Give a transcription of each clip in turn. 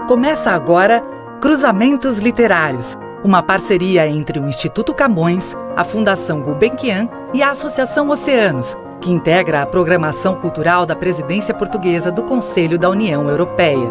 Começa agora Cruzamentos Literários, uma parceria entre o Instituto Camões, a Fundação Gulbenkian e a Associação Oceanos, que integra a programação cultural da Presidência Portuguesa do Conselho da União Europeia.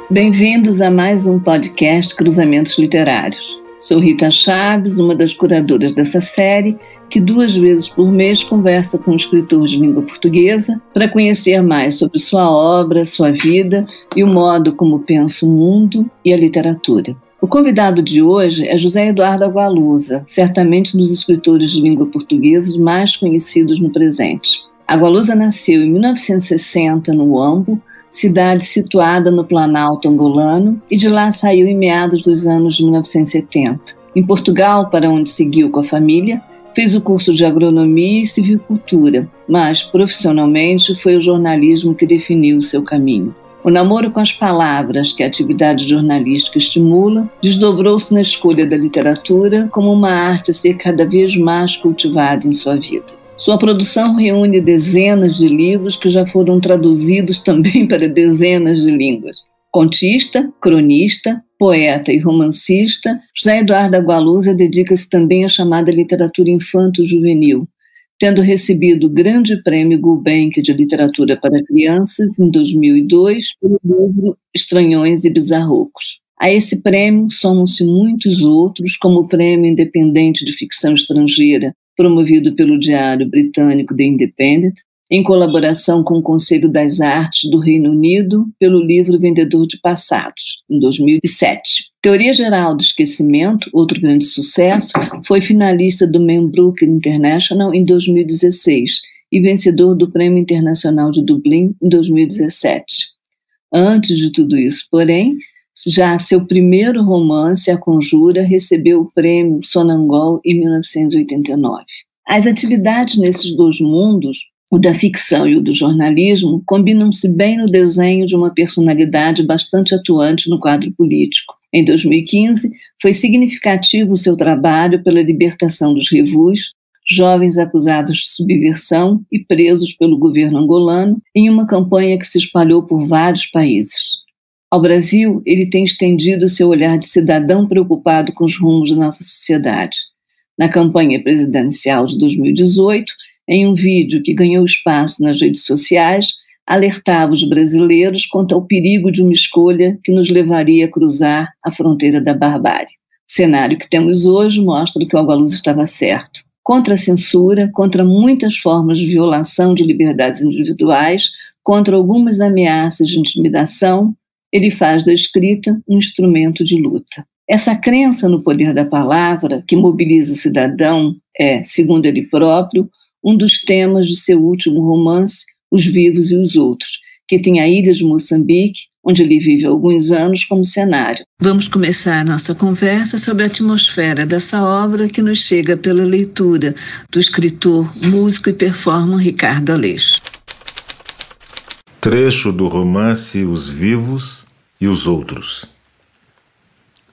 Bem-vindos a mais um podcast Cruzamentos Literários. Sou Rita Chaves, uma das curadoras dessa série, que 2 vezes por mês conversa com um escritor de língua portuguesa para conhecer mais sobre sua obra, sua vida e o modo como pensa o mundo e a literatura. O convidado de hoje é José Eduardo Agualusa, certamente um dos escritores de língua portuguesa mais conhecidos no presente. Agualusa nasceu em 1960 no Huambo, cidade situada no Planalto angolano, e de lá saiu em meados dos anos de 1970. Em Portugal, para onde seguiu com a família, fez o curso de agronomia e civicultura, mas profissionalmente foi o jornalismo que definiu o seu caminho. O namoro com as palavras que a atividade jornalística estimula desdobrou-se na escolha da literatura como uma arte a ser cada vez mais cultivada em sua vida. Sua produção reúne dezenas de livros que já foram traduzidos também para dezenas de línguas. Contista, cronista, poeta e romancista, José Eduardo Agualusa dedica-se também à chamada literatura infanto-juvenil, tendo recebido o Grande Prêmio Gulbenkian de Literatura para Crianças em 2002 pelo livro Estranhões e Bizarrocos. A esse prêmio somam-se muitos outros, como o Prêmio Independente de Ficção Estrangeira, promovido pelo diário britânico The Independent, em colaboração com o Conselho das Artes do Reino Unido, pelo livro Vendedor de Passados, em 2007. Teoria Geral do Esquecimento, outro grande sucesso, foi finalista do Man Booker International em 2016 e vencedor do Prêmio Internacional de Dublin em 2017. Antes de tudo isso, porém, já seu primeiro romance, A Conjura, recebeu o prêmio Sonangol em 1989. As atividades nesses 2 mundos, o da ficção e o do jornalismo, combinam-se bem no desenho de uma personalidade bastante atuante no quadro político. Em 2015, foi significativo o seu trabalho pela libertação dos revus, jovens acusados de subversão e presos pelo governo angolano, em uma campanha que se espalhou por vários países. Ao Brasil, ele tem estendido seu olhar de cidadão preocupado com os rumos da nossa sociedade. Na campanha presidencial de 2018, em um vídeo que ganhou espaço nas redes sociais, alertava os brasileiros contra o perigo de uma escolha que nos levaria a cruzar a fronteira da barbárie. O cenário que temos hoje mostra que o Agualusa estava certo. Contra a censura, contra muitas formas de violação de liberdades individuais, contra algumas ameaças de intimidação, ele faz da escrita um instrumento de luta. Essa crença no poder da palavra, que mobiliza o cidadão, é, segundo ele próprio, um dos temas de seu último romance, Os Vivos e os Outros, que tem a ilha de Moçambique, onde ele vive há alguns anos, como cenário. Vamos começar a nossa conversa sobre a atmosfera dessa obra que nos chega pela leitura do escritor, músico e performer Ricardo Aleixo. Trecho do romance Os Vivos e os Outros.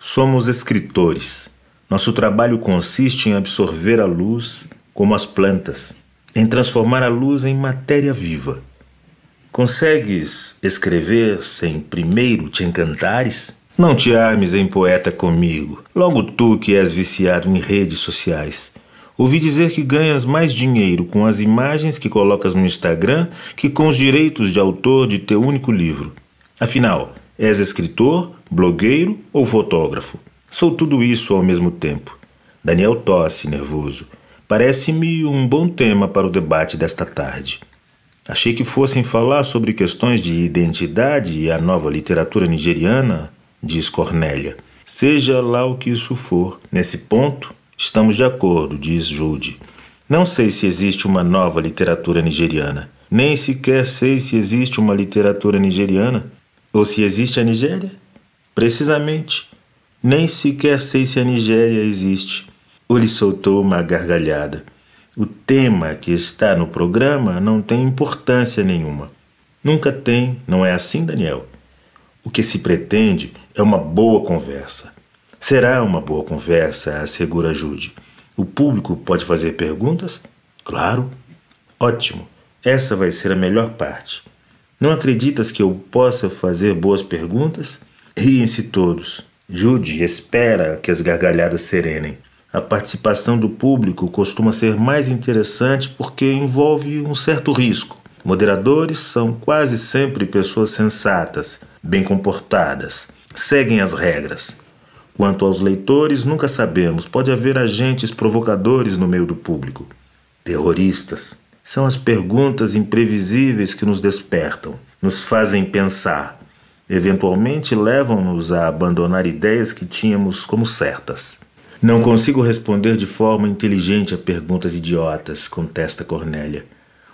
Somos escritores. Nosso trabalho consiste em absorver a luz como as plantas, em transformar a luz em matéria viva. Consegues escrever sem primeiro te encantares? Não te armes em poeta comigo, logo tu que és viciado em redes sociais. Ouvi dizer que ganhas mais dinheiro com as imagens que colocas no Instagram que com os direitos de autor de teu único livro. Afinal, és escritor, blogueiro ou fotógrafo? Sou tudo isso ao mesmo tempo. Daniel tosse, nervoso. Parece-me um bom tema para o debate desta tarde. Achei que fossem falar sobre questões de identidade e a nova literatura nigeriana, diz Cornélia. Seja lá o que isso for, nesse ponto, estamos de acordo, diz Jude. Não sei se existe uma nova literatura nigeriana. Nem sequer sei se existe uma literatura nigeriana. Ou se existe a Nigéria? Precisamente. Nem sequer sei se a Nigéria existe. Ele soltou uma gargalhada. O tema que está no programa não tem importância nenhuma. Nunca tem, não é assim, Daniel? O que se pretende é uma boa conversa. Será uma boa conversa, assegura Jude. O público pode fazer perguntas? Claro. Ótimo, essa vai ser a melhor parte. Não acreditas que eu possa fazer boas perguntas? Riem-se todos. Jude espera que as gargalhadas serenem. A participação do público costuma ser mais interessante porque envolve um certo risco. Moderadores são quase sempre pessoas sensatas, bem comportadas, seguem as regras. Quanto aos leitores, nunca sabemos, pode haver agentes provocadores no meio do público. Terroristas. São as perguntas imprevisíveis que nos despertam, nos fazem pensar. Eventualmente levam-nos a abandonar ideias que tínhamos como certas. Não consigo responder de forma inteligente a perguntas idiotas, contesta Cornélia.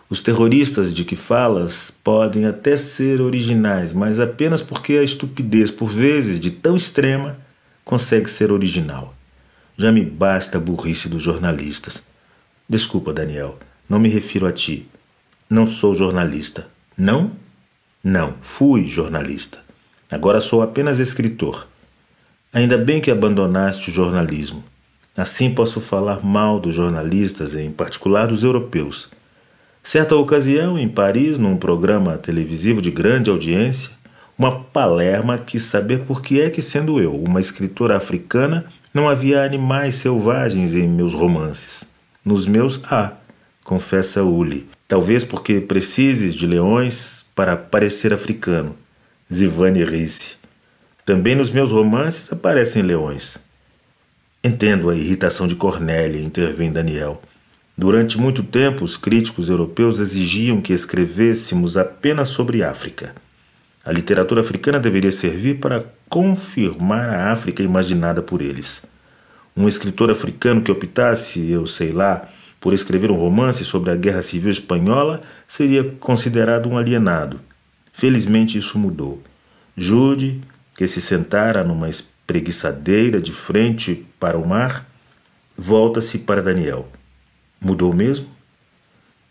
Os terroristas de que falas podem até ser originais, mas apenas porque a estupidez, por vezes, de tão extrema, consegue ser original. Já me basta a burrice dos jornalistas. Desculpa, Daniel, não me refiro a ti. Não sou jornalista. Não? Não, fui jornalista. Agora sou apenas escritor. Ainda bem que abandonaste o jornalismo. Assim posso falar mal dos jornalistas, em particular dos europeus. Certa ocasião, em Paris, num programa televisivo de grande audiência, uma palerma quis saber por que é que, sendo eu uma escritora africana, não havia animais selvagens em meus romances. Nos meus há, confessa Uli. Talvez porque precises de leões para parecer africano. Zivane ri-se. Também nos meus romances aparecem leões. Entendo a irritação de Cornélia, intervém Daniel. Durante muito tempo, os críticos europeus exigiam que escrevêssemos apenas sobre África. A literatura africana deveria servir para confirmar a África imaginada por eles. Um escritor africano que optasse, eu sei lá, por escrever um romance sobre a Guerra Civil Espanhola seria considerado um alienado. Felizmente isso mudou. Jude, que se sentara numa espreguiçadeira de frente para o mar, volta-se para Daniel. Mudou mesmo?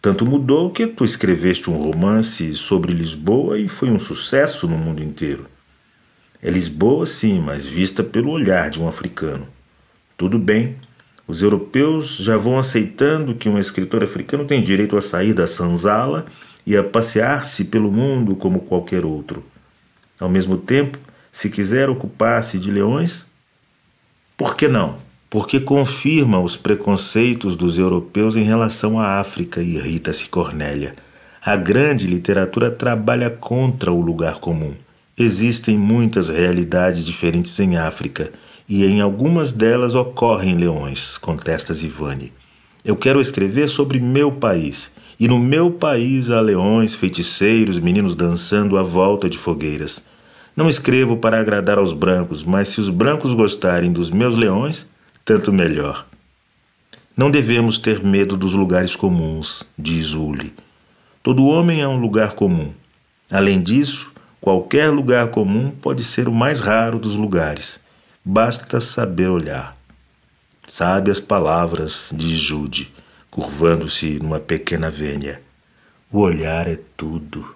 Tanto mudou que tu escreveste um romance sobre Lisboa e foi um sucesso no mundo inteiro. É Lisboa, sim, mas vista pelo olhar de um africano. Tudo bem, os europeus já vão aceitando que um escritor africano tem direito a sair da senzala e a passear-se pelo mundo como qualquer outro. Ao mesmo tempo, se quiser ocupar-se de leões, por que não? Porque confirma os preconceitos dos europeus em relação à África, irrita-se Cornélia. A grande literatura trabalha contra o lugar comum. Existem muitas realidades diferentes em África, e em algumas delas ocorrem leões, contesta Zivane. Eu quero escrever sobre meu país, e no meu país há leões, feiticeiros, meninos dançando à volta de fogueiras. Não escrevo para agradar aos brancos, mas se os brancos gostarem dos meus leões, tanto melhor. Não devemos ter medo dos lugares comuns, diz Uli. Todo homem é um lugar comum. Além disso, qualquer lugar comum pode ser o mais raro dos lugares. Basta saber olhar. Sábias palavras, diz Jude, curvando-se numa pequena vênia. O olhar é tudo.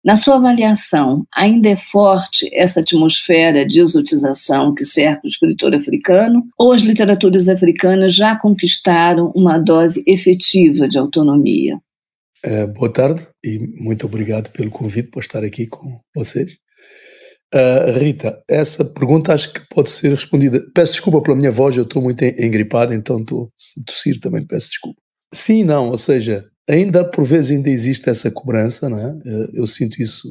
Na sua avaliação, ainda é forte essa atmosfera de exotização que cerca o escritor africano, ou as literaturas africanas já conquistaram uma dose efetiva de autonomia? Boa tarde e muito obrigado pelo convite para estar aqui com vocês. Rita, essa pergunta acho que pode ser respondida. Peço desculpa pela minha voz, eu estou muito engripado, então se tossir também peço desculpa. Sim, não, ou seja, ainda por vezes ainda existe essa cobrança, não é? Eu sinto isso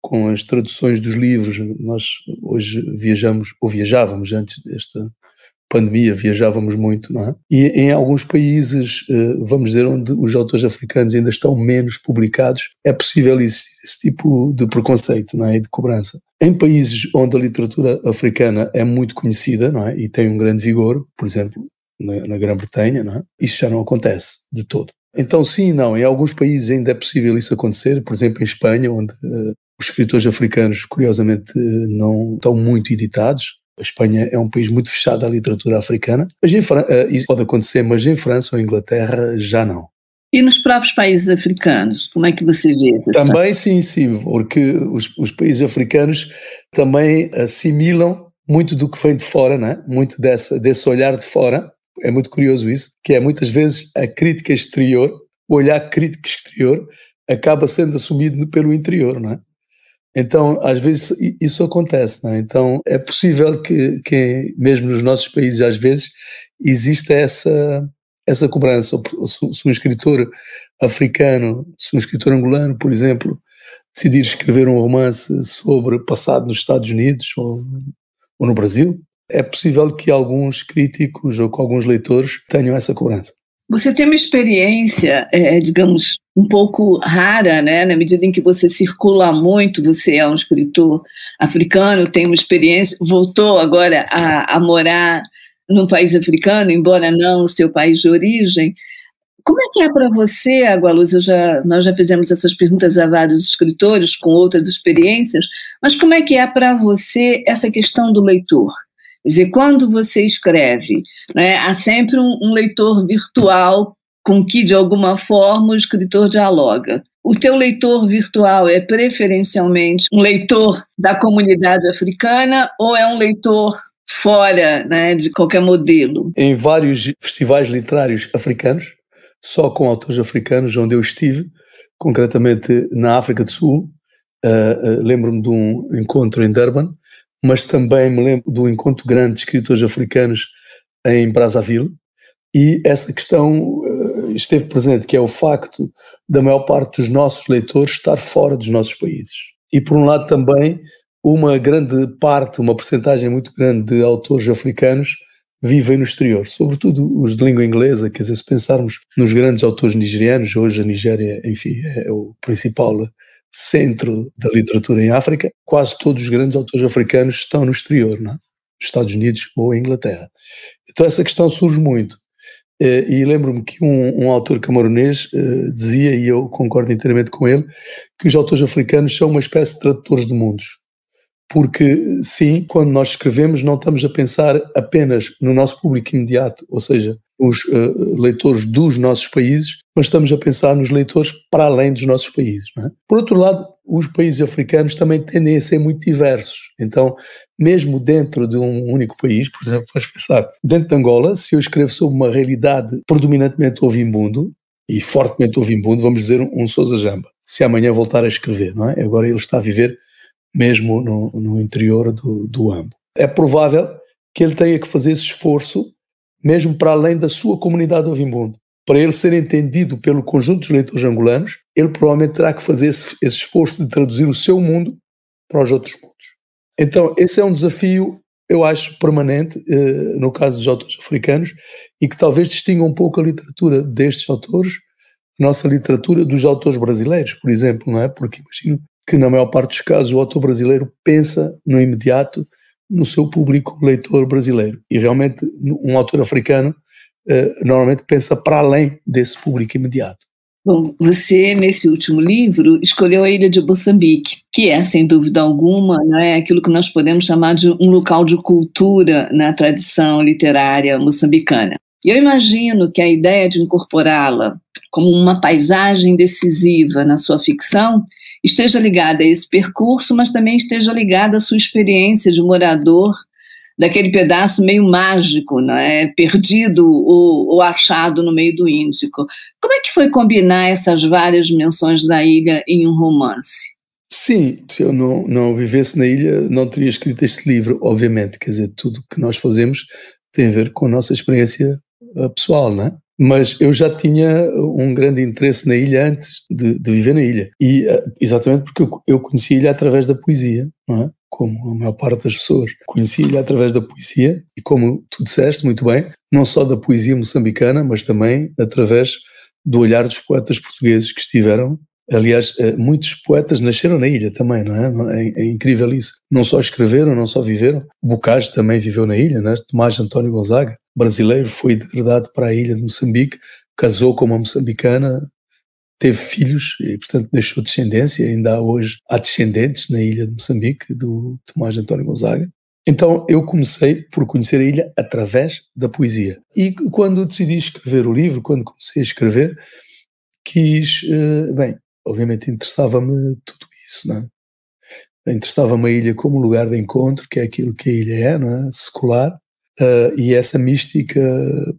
com as traduções dos livros. Nós hoje viajávamos antes desta pandemia, viajávamos muito, não é? E em alguns países, vamos dizer, onde os autores africanos ainda estão menos publicados, é possível existir esse tipo de preconceito, não é? E de cobrança. Em países onde a literatura africana é muito conhecida, não é? E tem um grande vigor, por exemplo, na Grã-Bretanha, não é? Isso já não acontece de todo. Então sim, não, em alguns países ainda é possível isso acontecer, por exemplo em Espanha, onde os escritores africanos curiosamente não estão muito editados. A Espanha é um país muito fechado à literatura africana, mas isso pode acontecer, mas em França ou Inglaterra já não. E nos próprios países africanos, como é que você vê isso? Também sim, porque os países africanos também assimilam muito do que vem de fora, não é? Muito desse olhar de fora, É muito curioso isso, que é muitas vezes a crítica exterior, o olhar crítico exterior, acaba sendo assumido pelo interior, não é? Então, às vezes, isso acontece, não é? Então, é possível que mesmo nos nossos países, às vezes, exista essa cobrança. Se um escritor africano, se um escritor angolano, por exemplo, decidir escrever um romance sobre o passado nos Estados Unidos ou no Brasil, é possível que alguns críticos ou que alguns leitores tenham essa cobrança. Você tem uma experiência, digamos, um pouco rara, né? Na medida em que você circula muito, você é um escritor africano, tem uma experiência, voltou agora a morar num país africano, embora não o seu país de origem. Como é que é para você, Água-Luz? Nós já fizemos essas perguntas a vários escritores com outras experiências, mas como é que é para você essa questão do leitor? Quer dizer, quando você escreve, né, há sempre um leitor virtual com que, de alguma forma, o escritor dialoga. O teu leitor virtual é preferencialmente um leitor da comunidade africana ou é um leitor fora, né, de qualquer modelo? Em vários festivais literários africanos, só com autores africanos, onde eu estive, concretamente na África do Sul, lembro-me de um encontro em Durban, mas também me lembro do encontro grande de escritores africanos em Brazzaville, e essa questão esteve presente, que é o facto da maior parte dos nossos leitores estar fora dos nossos países. E por um lado também, uma grande parte, uma percentagem muito grande de autores africanos vivem no exterior, sobretudo os de língua inglesa. Quer dizer, se pensarmos nos grandes autores nigerianos, hoje a Nigéria, enfim, é o principal centro da literatura em África, quase todos os grandes autores africanos estão no exterior, não é? Nos Estados Unidos ou em Inglaterra. Então essa questão surge muito. E lembro-me que um autor camaronês dizia, e eu concordo inteiramente com ele, que os autores africanos são uma espécie de tradutores de mundos. Porque, sim, quando nós escrevemos não estamos a pensar apenas no nosso público imediato, ou seja, os leitores dos nossos países, mas estamos a pensar nos leitores para além dos nossos países, não é? Por outro lado, os países africanos também tendem a ser muito diversos. Então, mesmo dentro de um único país, por exemplo, vamos pensar, dentro de Angola, se eu escrevo sobre uma realidade predominantemente ouvimundo, e fortemente ouvimundo, vamos dizer um Sousa Jamba, se amanhã voltar a escrever, não é? Agora ele está a viver mesmo no interior do Ambo. É provável que ele tenha que fazer esse esforço, mesmo para além da sua comunidade ouvimundo. Para ele ser entendido pelo conjunto dos leitores angolanos, ele provavelmente terá que fazer esse esforço de traduzir o seu mundo para os outros mundos. Então, esse é um desafio, eu acho, permanente, no caso dos autores africanos, e que talvez distinga um pouco a literatura destes autores, a nossa literatura, dos autores brasileiros, por exemplo, não é? Porque imagino que na maior parte dos casos o autor brasileiro pensa no imediato no seu público leitor brasileiro, e realmente um autor africano normalmente pensa para além desse público imediato. Bom, você, nesse último livro, escolheu a ilha de Moçambique, que é, sem dúvida alguma, né, aquilo que nós podemos chamar de um local de cultura na tradição literária moçambicana. E eu imagino que a ideia de incorporá-la como uma paisagem decisiva na sua ficção esteja ligada a esse percurso, mas também esteja ligada à sua experiência de morador daquele pedaço meio mágico, né, perdido ou achado no meio do Índico. Como é que foi combinar essas várias dimensões da ilha em um romance? Sim, se eu não vivesse na ilha, não teria escrito este livro, obviamente. Quer dizer, tudo que nós fazemos tem a ver com a nossa experiência pessoal, não é? Mas eu já tinha um grande interesse na ilha antes de viver na ilha. E exatamente porque eu conheci a ilha através da poesia, não é? Como a maior parte das pessoas. Conheci a ilha através da poesia e, como tu disseste muito bem, não só da poesia moçambicana, mas também através do olhar dos poetas portugueses que estiveram. Aliás, muitos poetas nasceram na ilha também, não é? É incrível isso. Não só escreveram, não só viveram. O Bocage também viveu na ilha, não é? Tomás António Gonzaga, brasileiro, foi degradado para a ilha de Moçambique, casou com uma moçambicana, teve filhos e, portanto, deixou descendência. Ainda hoje há descendentes na ilha de Moçambique, do Tomás António Gonzaga. Então eu comecei por conhecer a ilha através da poesia. E quando decidi escrever o livro, quando comecei a escrever, obviamente interessava-me tudo isso, não é? Interessava-me a ilha como lugar de encontro, que é aquilo que a ilha é, não é? Secular, e essa mística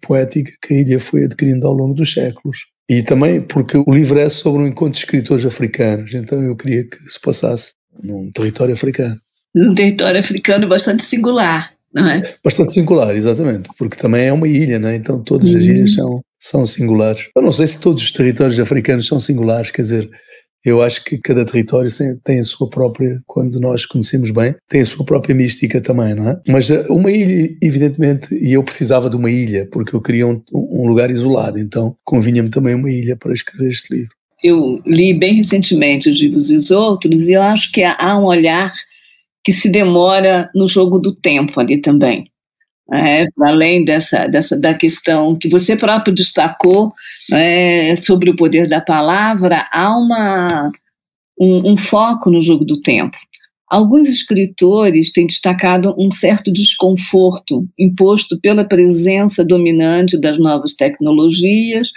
poética que a ilha foi adquirindo ao longo dos séculos. E também porque o livro é sobre um encontro de escritores africanos, então eu queria que se passasse num território africano. Um território africano bastante singular, não é? Bastante singular, exatamente, porque também é uma ilha, né? Então todas as ilhas são singulares. Eu não sei se todos os territórios africanos são singulares, quer dizer, eu acho que cada território tem a sua própria, quando nós conhecemos bem, tem a sua própria mística também, não é? Mas uma ilha, evidentemente, e eu precisava de uma ilha, porque eu queria um lugar isolado, então convinha-me também uma ilha para escrever este livro. Eu li bem recentemente Os Vivos e os Outros, e eu acho que há um olhar que se demora no jogo do tempo ali também. Além da questão que você próprio destacou, sobre o poder da palavra, há um foco no jogo do tempo. Alguns escritores têm destacado um certo desconforto imposto pela presença dominante das novas tecnologias,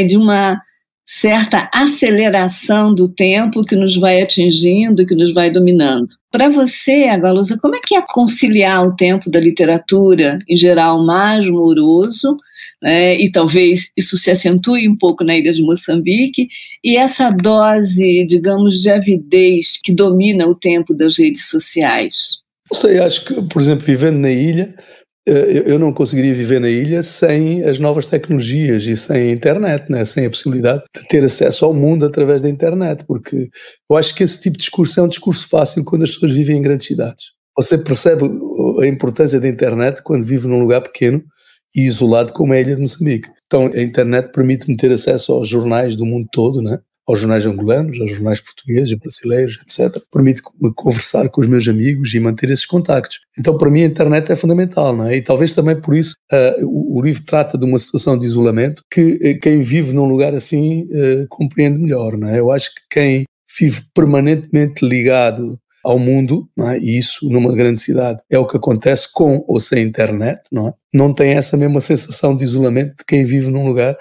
de uma certa aceleração do tempo que nos vai atingindo, que nos vai dominando. Para você, Agualusa, como é que é conciliar o tempo da literatura, em geral mais moroso, e talvez isso se acentue um pouco na ilha de Moçambique, e essa dose, digamos, de avidez que domina o tempo das redes sociais? Não sei, acho que, por exemplo, vivendo na ilha, eu não conseguiria viver na ilha sem as novas tecnologias e sem a internet, né? Sem a possibilidade de ter acesso ao mundo através da internet, porque eu acho que esse tipo de discurso é um discurso fácil quando as pessoas vivem em grandes cidades. Você percebe a importância da internet quando vive num lugar pequeno e isolado como é a ilha de Moçambique. Então a internet permite-me ter acesso aos jornais do mundo todo, né? Aos jornais angolanos, aos jornais portugueses, brasileiros, etc. Permite-me conversar com os meus amigos e manter esses contactos. Então, para mim, a internet é fundamental, não é? E talvez também por isso o livro trata de uma situação de isolamento que quem vive num lugar assim compreende melhor, não é? Eu acho que quem vive permanentemente ligado ao mundo, não é? E isso numa grande cidade é o que acontece com ou sem internet, não é? Não tem essa mesma sensação de isolamento de quem vive num lugar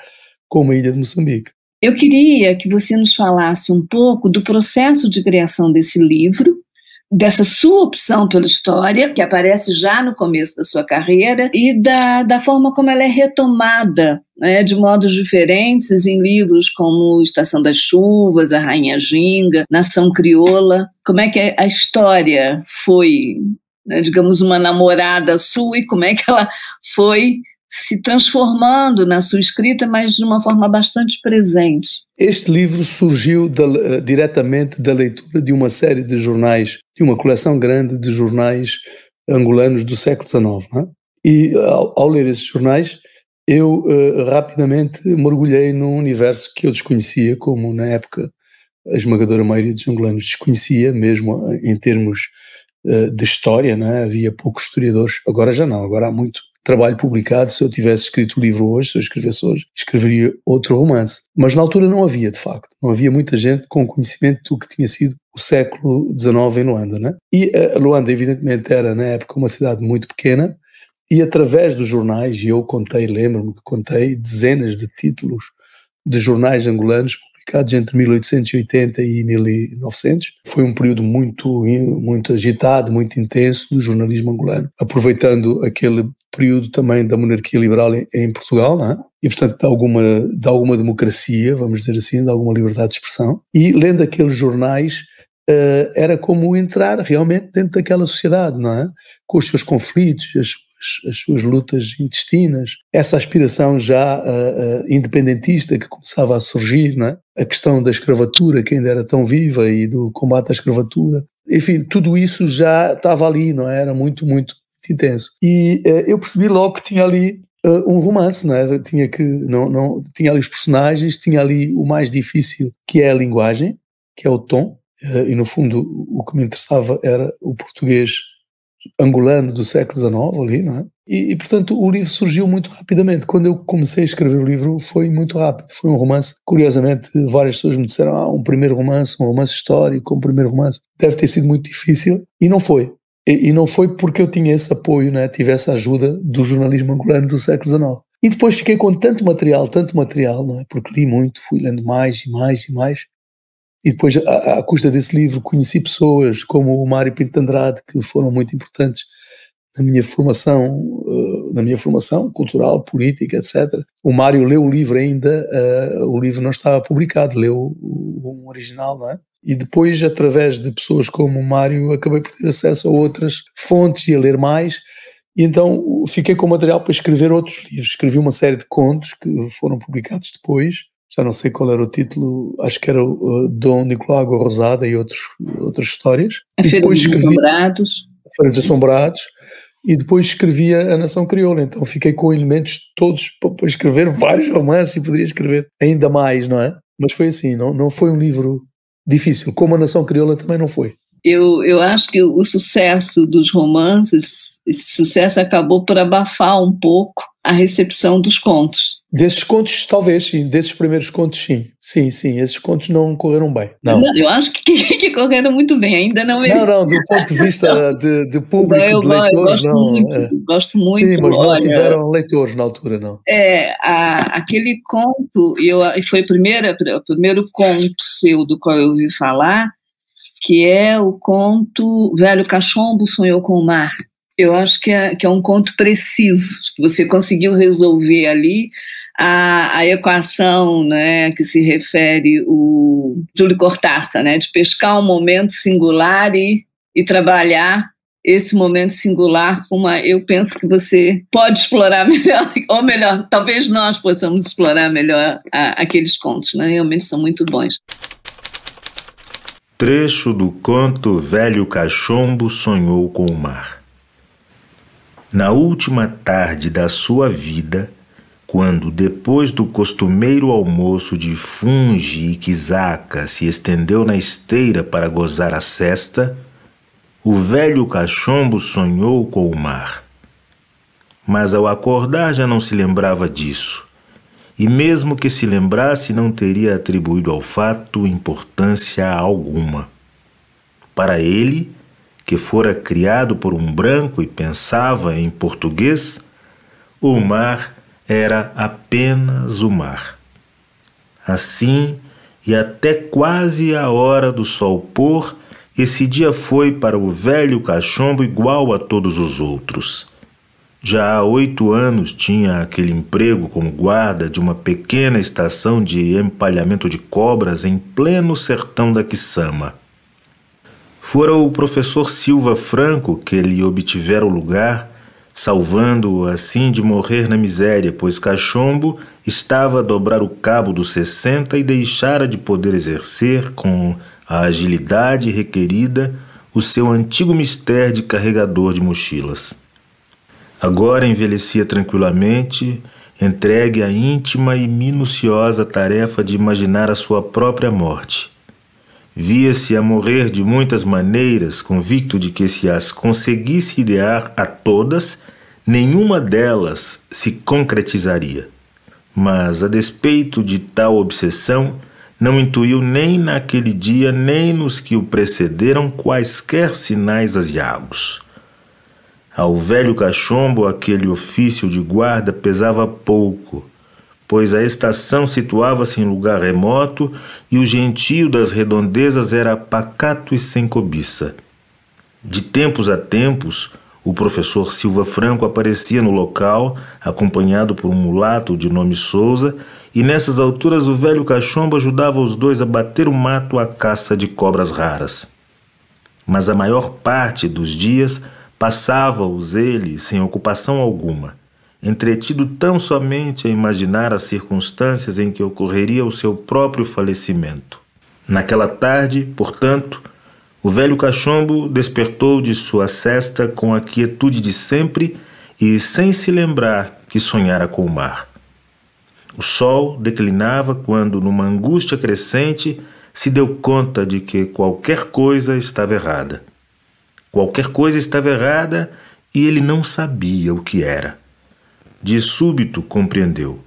como a ilha de Moçambique. Eu queria que você nos falasse um pouco do processo de criação desse livro, dessa sua opção pela história, que aparece já no começo da sua carreira, e da forma como ela é retomada, de modos diferentes em livros como Estação das Chuvas, A Rainha Ginga, Nação Crioula. Como é que a história foi, digamos, uma namorada sua, e como é que ela foi se transformando na sua escrita, mas de uma forma bastante presente. Este livro surgiu diretamente da leitura de uma série de jornais, de uma coleção grande de jornais angolanos do século XIX. Não é? E ao ler esses jornais, eu rapidamente mergulhei num universo que eu desconhecia, como na época a esmagadora maioria dos angolanos desconhecia, mesmo em termos de história, não é? Havia poucos historiadores, agora já não, agora há muito trabalho publicado. Se eu tivesse escrito o livro hoje, se eu escrevesse hoje, escreveria outro romance. Mas na altura não havia, de facto. Não havia muita gente com conhecimento do que tinha sido o século XIX em Luanda, né? E Luanda, evidentemente, era na época uma cidade muito pequena, e através dos jornais, e eu lembro-me que contei dezenas de títulos de jornais angolanos publicados entre 1880 e 1900. Foi um período muito agitado, muito intenso do jornalismo angolano, aproveitando aquele período também da monarquia liberal em Portugal, não é? E, portanto, de alguma democracia, vamos dizer assim, de alguma liberdade de expressão. E, lendo aqueles jornais, era como entrar realmente dentro daquela sociedade, não é? Com os seus conflitos, as suas lutas intestinas, essa aspiração já independentista que começava a surgir, não é? A questão da escravatura, que ainda era tão viva, e do combate à escravatura. Enfim, tudo isso já estava ali, não é? Era muito, muito intenso. E eu percebi logo que tinha ali um romance, não é? Tinha ali os personagens, tinha ali o mais difícil, que é a linguagem, que é o tom, e no fundo o que me interessava era o português angolano do século XIX ali, não é? E portanto o livro surgiu muito rapidamente. Quando eu comecei a escrever o livro foi muito rápido, foi um romance. Curiosamente, várias pessoas me disseram, um primeiro romance, um romance histórico, um primeiro romance, deve ter sido muito difícil, e não foi. E não foi porque eu tinha esse apoio, né? Tive essa ajuda do jornalismo angolano do século XIX. E depois fiquei com tanto material, não é? Porque li muito, fui lendo mais e mais e mais. E depois, à custa desse livro, conheci pessoas como o Mário Pinto de Andrade, que foram muito importantes na minha formação na minha formação cultural, política, etc. O Mário leu o livro ainda, o livro não estava publicado, leu o original, não é? E depois, através de pessoas como o Mário, acabei por ter acesso a outras fontes e a ler mais. E então fiquei com material para escrever outros livros. Escrevi uma série de contos que foram publicados depois. Já não sei qual era o título, acho que era o Dom Nicolau Água Rosada e outras histórias. A Feira dos Assombrados. A Feira dos Assombrados. E depois escrevi a Nação Crioula. Então fiquei com elementos todos para escrever vários romances e poderia escrever ainda mais, não é? Mas foi assim, não foi um livro difícil, como a Nação Crioula também não foi. Eu acho que o sucesso dos romances, esse sucesso acabou por abafar um pouco a recepção dos contos. Desses contos, talvez, sim. Desses primeiros contos, sim. Sim, esses contos não correram bem. Não, eu acho que correram muito bem, ainda não... Não, do ponto de vista de público, de leitores, gosto muito. Sim, mas não tiveram leitores na altura, não. Aquele conto, foi o primeiro conto seu do qual eu ouvi falar, que é o conto Velho Cachombo Sonhou com o Mar. Eu acho que é um conto preciso. Você conseguiu resolver ali a equação, né, que se refere o Júlio Cortázar, né, de pescar um momento singular e trabalhar esse momento singular com eu penso que você pode explorar melhor, ou melhor, talvez nós possamos explorar melhor aqueles contos, né, realmente são muito bons. Trecho do conto Velho Cachombo Sonhou com o Mar. Na última tarde da sua vida, quando depois do costumeiro almoço de funge e quizaca se estendeu na esteira para gozar a sesta, o velho cachombo sonhou com o mar. Mas ao acordar já não se lembrava disso, e mesmo que se lembrasse não teria atribuído ao fato importância alguma. Para ele, que fora criado por um branco e pensava em português, o mar era apenas o mar. Assim, e até quase a hora do sol pôr, esse dia foi para o velho cachombo igual a todos os outros. Já há 8 anos tinha aquele emprego como guarda de uma pequena estação de empalhamento de cobras em pleno sertão da Quissama. Fora o professor Silva Franco que lhe obtivera o lugar, salvando-o assim de morrer na miséria, pois Cachombo estava a dobrar o cabo dos 60 e deixara de poder exercer, com a agilidade requerida, o seu antigo mistério de carregador de mochilas. Agora envelhecia tranquilamente, entregue à íntima e minuciosa tarefa de imaginar a sua própria morte. Via-se a morrer de muitas maneiras, convicto de que se as conseguisse idear a todas, nenhuma delas se concretizaria. Mas, a despeito de tal obsessão, não intuiu nem naquele dia, nem nos que o precederam quaisquer sinais aziagos. Ao velho cachombo, aquele ofício de guarda pesava pouco, pois a estação situava-se em lugar remoto e o gentio das redondezas era pacato e sem cobiça. De tempos a tempos, o professor Silva Franco aparecia no local, acompanhado por um mulato de nome Souza, e nessas alturas o velho cachombo ajudava os dois a bater o mato à caça de cobras raras. Mas a maior parte dos dias passava-os ele sem ocupação alguma, entretido tão somente a imaginar as circunstâncias em que ocorreria o seu próprio falecimento. Naquela tarde, portanto, o velho cachombo despertou de sua sesta com a quietude de sempre e sem se lembrar que sonhara com o mar. O sol declinava quando, numa angústia crescente, se deu conta de que qualquer coisa estava errada. Qualquer coisa estava errada e ele não sabia o que era. De súbito compreendeu.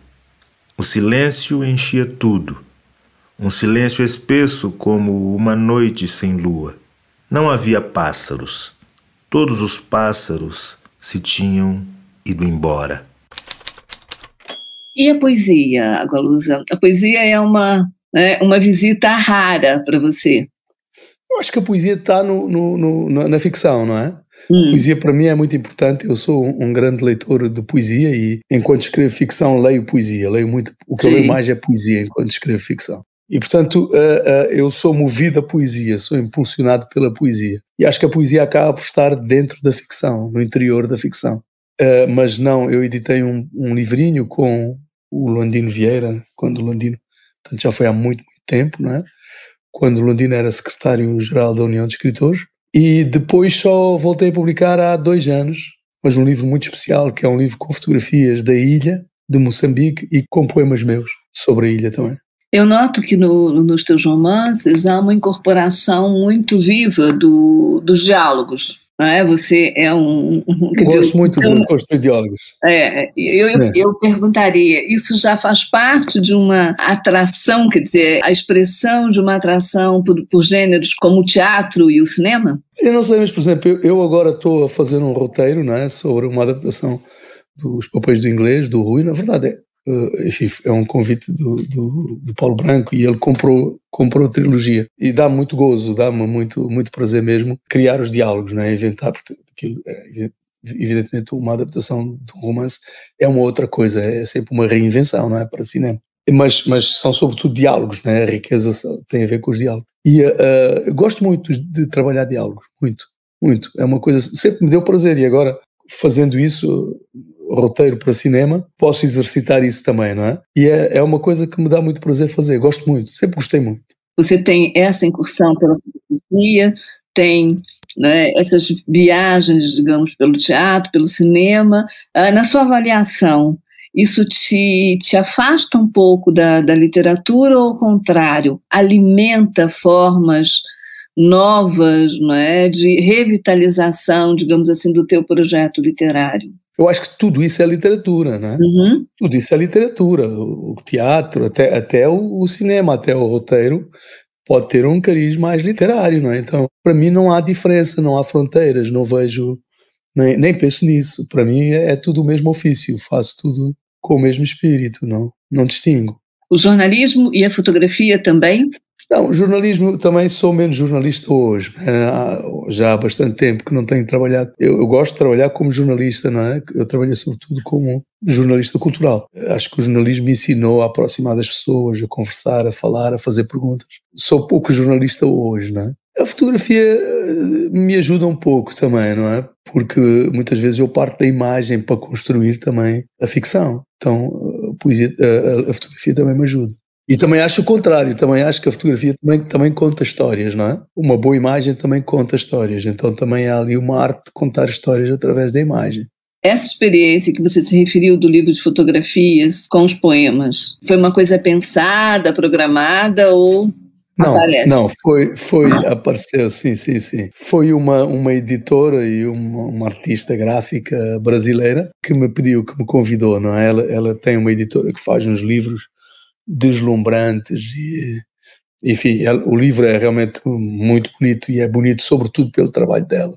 O silêncio enchia tudo. Um silêncio espesso como uma noite sem lua. Não havia pássaros. Todos os pássaros se tinham ido embora. E a poesia, Agualusa? A poesia é uma visita rara para você. Eu acho que a poesia está na ficção, não é? A poesia para mim é muito importante. Eu sou um grande leitor de poesia e enquanto escrevo ficção leio poesia, leio muito. O que eu leio mais é poesia enquanto escrevo ficção. E portanto eu sou movido à poesia, sou impulsionado pela poesia. E acho que a poesia acaba por estar dentro da ficção, no interior da ficção. Mas não, eu editei um livrinho com o Landino Vieira, quando o Landino, portanto já foi há muito, muito tempo, não é? Quando o Landino era secretário-geral da União de Escritores. E depois só voltei a publicar há 2 anos, mas um livro muito especial, que é um livro com fotografias da ilha de Moçambique e com poemas meus sobre a ilha também. Eu noto que nos teus romances há uma incorporação muito viva dos diálogos. Não é? Você é Gosto muito de construir diálogos. Eu perguntaria, isso já faz parte de uma atração, quer dizer, a expressão de uma atração por gêneros como o teatro e o cinema? Eu não sei, mas, por exemplo, eu agora estou a fazer um roteiro, não é, sobre uma adaptação dos Papéis do Inglês, do Rui. Na verdade enfim, é um convite do Paulo Branco e ele comprou a trilogia e dá-me muito gozo, dá-me muito, muito prazer mesmo criar os diálogos, não é? Inventar, porque aquilo evidentemente uma adaptação de um romance é uma outra coisa, é sempre uma reinvenção, não é? Para cinema. Mas são sobretudo diálogos, não é? A riqueza tem a ver com os diálogos. E gosto muito de trabalhar diálogos, muito, muito. É uma coisa, sempre me deu prazer e agora fazendo isso, roteiro para cinema, posso exercitar isso também, não é? E é uma coisa que me dá muito prazer fazer, gosto muito, sempre gostei muito. Você tem essa incursão pela fotografia, tem, né, essas viagens, digamos, pelo teatro, pelo cinema. Na sua avaliação, isso te afasta um pouco da literatura ou, ao contrário, alimenta formas novas, não é, de revitalização, digamos assim, do teu projeto literário? Eu acho que tudo isso é literatura, né? Uhum. Tudo isso é literatura. O teatro, até o cinema, até o roteiro, pode ter um cariz mais literário, não é? Então, para mim não há diferença, não há fronteiras, não vejo, nem penso nisso. Para mim é tudo o mesmo ofício, faço tudo com o mesmo espírito, não distingo. O jornalismo e a fotografia também? Não, o jornalismo, também sou menos jornalista hoje, já há bastante tempo que não tenho trabalhado. Eu gosto de trabalhar como jornalista, não é? Eu trabalhei sobretudo como jornalista cultural. Acho que o jornalismo me ensinou a aproximar das pessoas, a conversar, a falar, a fazer perguntas. Sou pouco jornalista hoje, não é? A fotografia me ajuda um pouco também, não é? Porque muitas vezes eu parto da imagem para construir também a ficção. Então a fotografia também me ajuda. E também acho o contrário, também acho que a fotografia também conta histórias, não é? Uma boa imagem também conta histórias, então também há ali uma arte de contar histórias através da imagem. Essa experiência que você se referiu do livro de fotografias com os poemas, foi uma coisa pensada, programada ou aparece? Não, apareceu, sim. Foi uma editora e uma artista gráfica brasileira que me pediu, que me convidou, não é? Ela tem uma editora que faz uns livros deslumbrantes e, enfim, o livro é realmente muito bonito e é bonito sobretudo pelo trabalho dela,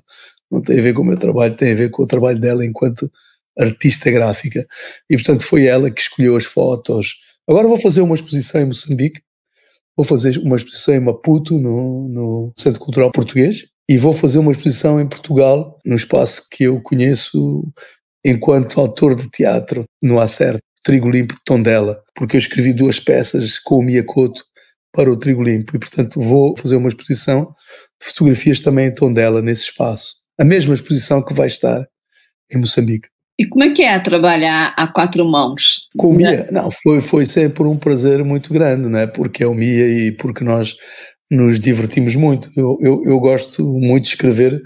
não tem a ver com o meu trabalho, tem a ver com o trabalho dela enquanto artista gráfica e portanto foi ela que escolheu as fotos. Agora vou fazer uma exposição em Moçambique, vou fazer uma exposição em Maputo no Centro Cultural Português e vou fazer uma exposição em Portugal num espaço que eu conheço enquanto autor de teatro no Acerto, Trigo Limpo de Tondela, porque eu escrevi 2 peças com o Miyakoto para o Trigo Limpo e, portanto, vou fazer uma exposição de fotografias também em Tondela, nesse espaço. A mesma exposição que vai estar em Moçambique. E como é que é trabalhar a 4 mãos? Com o Mia? Não, foi sempre um prazer muito grande, não é? Porque é o Mia e porque nós nos divertimos muito. Eu gosto muito de escrever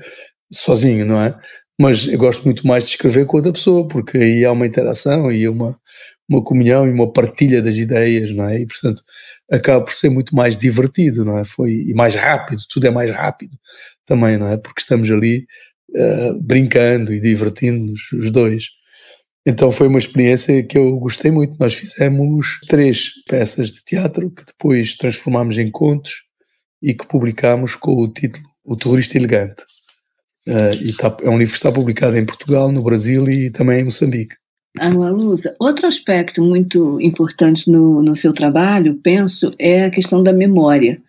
sozinho, não é? Mas eu gosto muito mais de escrever com outra pessoa, porque aí há uma interação e uma comunhão e uma partilha das ideias, não é? E, portanto, acaba por ser muito mais divertido, não é? E mais rápido, tudo é mais rápido também, não é? Porque estamos ali brincando e divertindo-nos os dois. Então foi uma experiência que eu gostei muito. Nós fizemos 3 peças de teatro que depois transformámos em contos e que publicámos com o título O Terrorista Elegante. É um livro que está publicado em Portugal, no Brasil e também em Moçambique. Lusa, outro aspecto muito importante no seu trabalho, penso, é a questão da memória.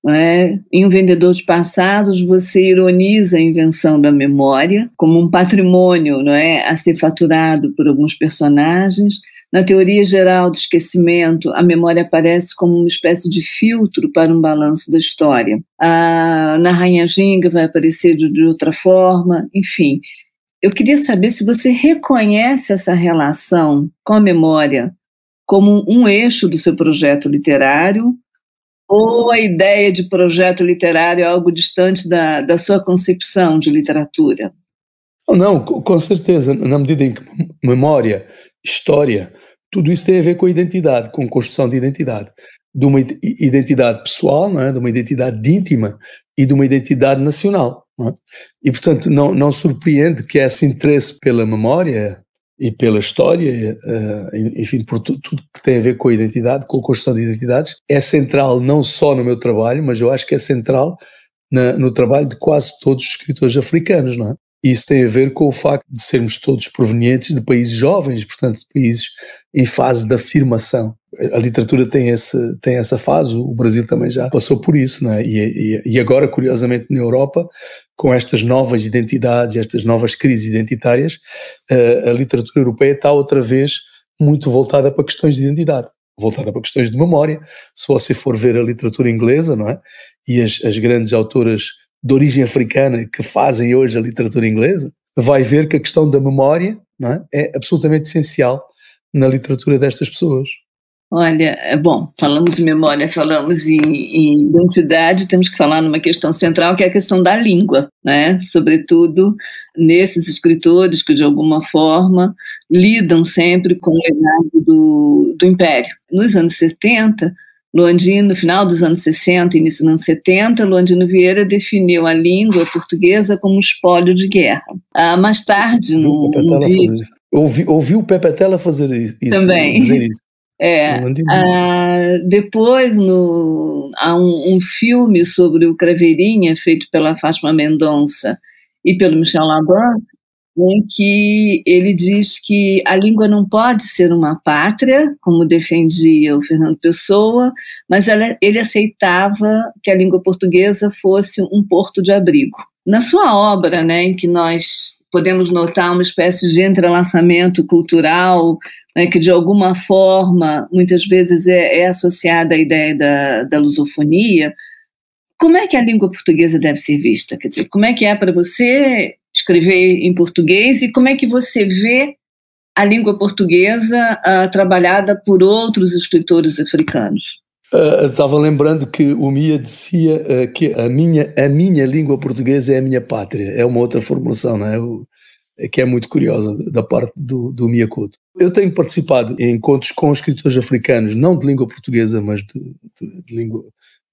não é? Em Um Vendedor de Passados, você ironiza a invenção da memória como um patrimônio, não é, a ser faturado por alguns personagens. Na Teoria Geral do Esquecimento, a memória aparece como uma espécie de filtro para um balanço da história. Na Rainha Ginga vai aparecer de outra forma, enfim. Eu queria saber se você reconhece essa relação com a memória como um eixo do seu projeto literário, ou a ideia de projeto literário é algo distante da sua concepção de literatura? Não, com certeza, na medida em que memória, história, tudo isso tem a ver com a identidade, com a construção de identidade. De uma identidade pessoal, não é? De uma identidade íntima e de uma identidade nacional. Não é? E, portanto, não surpreende que esse interesse pela memória e pela história, enfim, por tudo que tem a ver com a identidade, com a construção de identidades, é central não só no meu trabalho, mas eu acho que é central no trabalho de quase todos os escritores africanos, não é? Isso tem a ver com o facto de sermos todos provenientes de países jovens, portanto, de países em fase de afirmação. A literatura tem essa fase, o Brasil também já passou por isso, não é? E agora, curiosamente, na Europa, com estas novas identidades, estas novas crises identitárias, a literatura europeia está outra vez muito voltada para questões de identidade, voltada para questões de memória. Se você for ver a literatura inglesa, não é? E as grandes autoras de origem africana que fazem hoje a literatura inglesa, vai ver que a questão da memória, não é? É absolutamente essencial na literatura destas pessoas. Olha, bom, falamos de memória, falamos em identidade, temos que falar numa questão central, que é a questão da língua, né? Sobretudo nesses escritores que, de alguma forma, lidam sempre com o legado do Império. Nos anos 70, no final dos anos 60, início dos anos 70, Loandino Vieira definiu a língua portuguesa como um espólio de guerra. Mais tarde, ouvi o Pepe Tela fazer isso, também. Dizer isso. Depois há um filme sobre o Craveirinha, feito pela Fátima Mendonça e pelo Michel Laban, em que ele diz que a língua não pode ser uma pátria, como defendia o Fernando Pessoa, mas ele aceitava que a língua portuguesa fosse um porto de abrigo. Na sua obra, né, em que nós podemos notar uma espécie de entrelaçamento cultural, né, que de alguma forma, muitas vezes é associada à ideia da lusofonia, como é que a língua portuguesa deve ser vista? Quer dizer, como é que é para você escrever em português e como é que você vê a língua portuguesa trabalhada por outros escritores africanos? Estava lembrando que o Mia dizia que a minha língua portuguesa é a minha pátria. É uma outra formulação, não é? Que é muito curiosa da parte do Mia Couto. Eu tenho participado em encontros com escritores africanos, não de língua portuguesa, mas de língua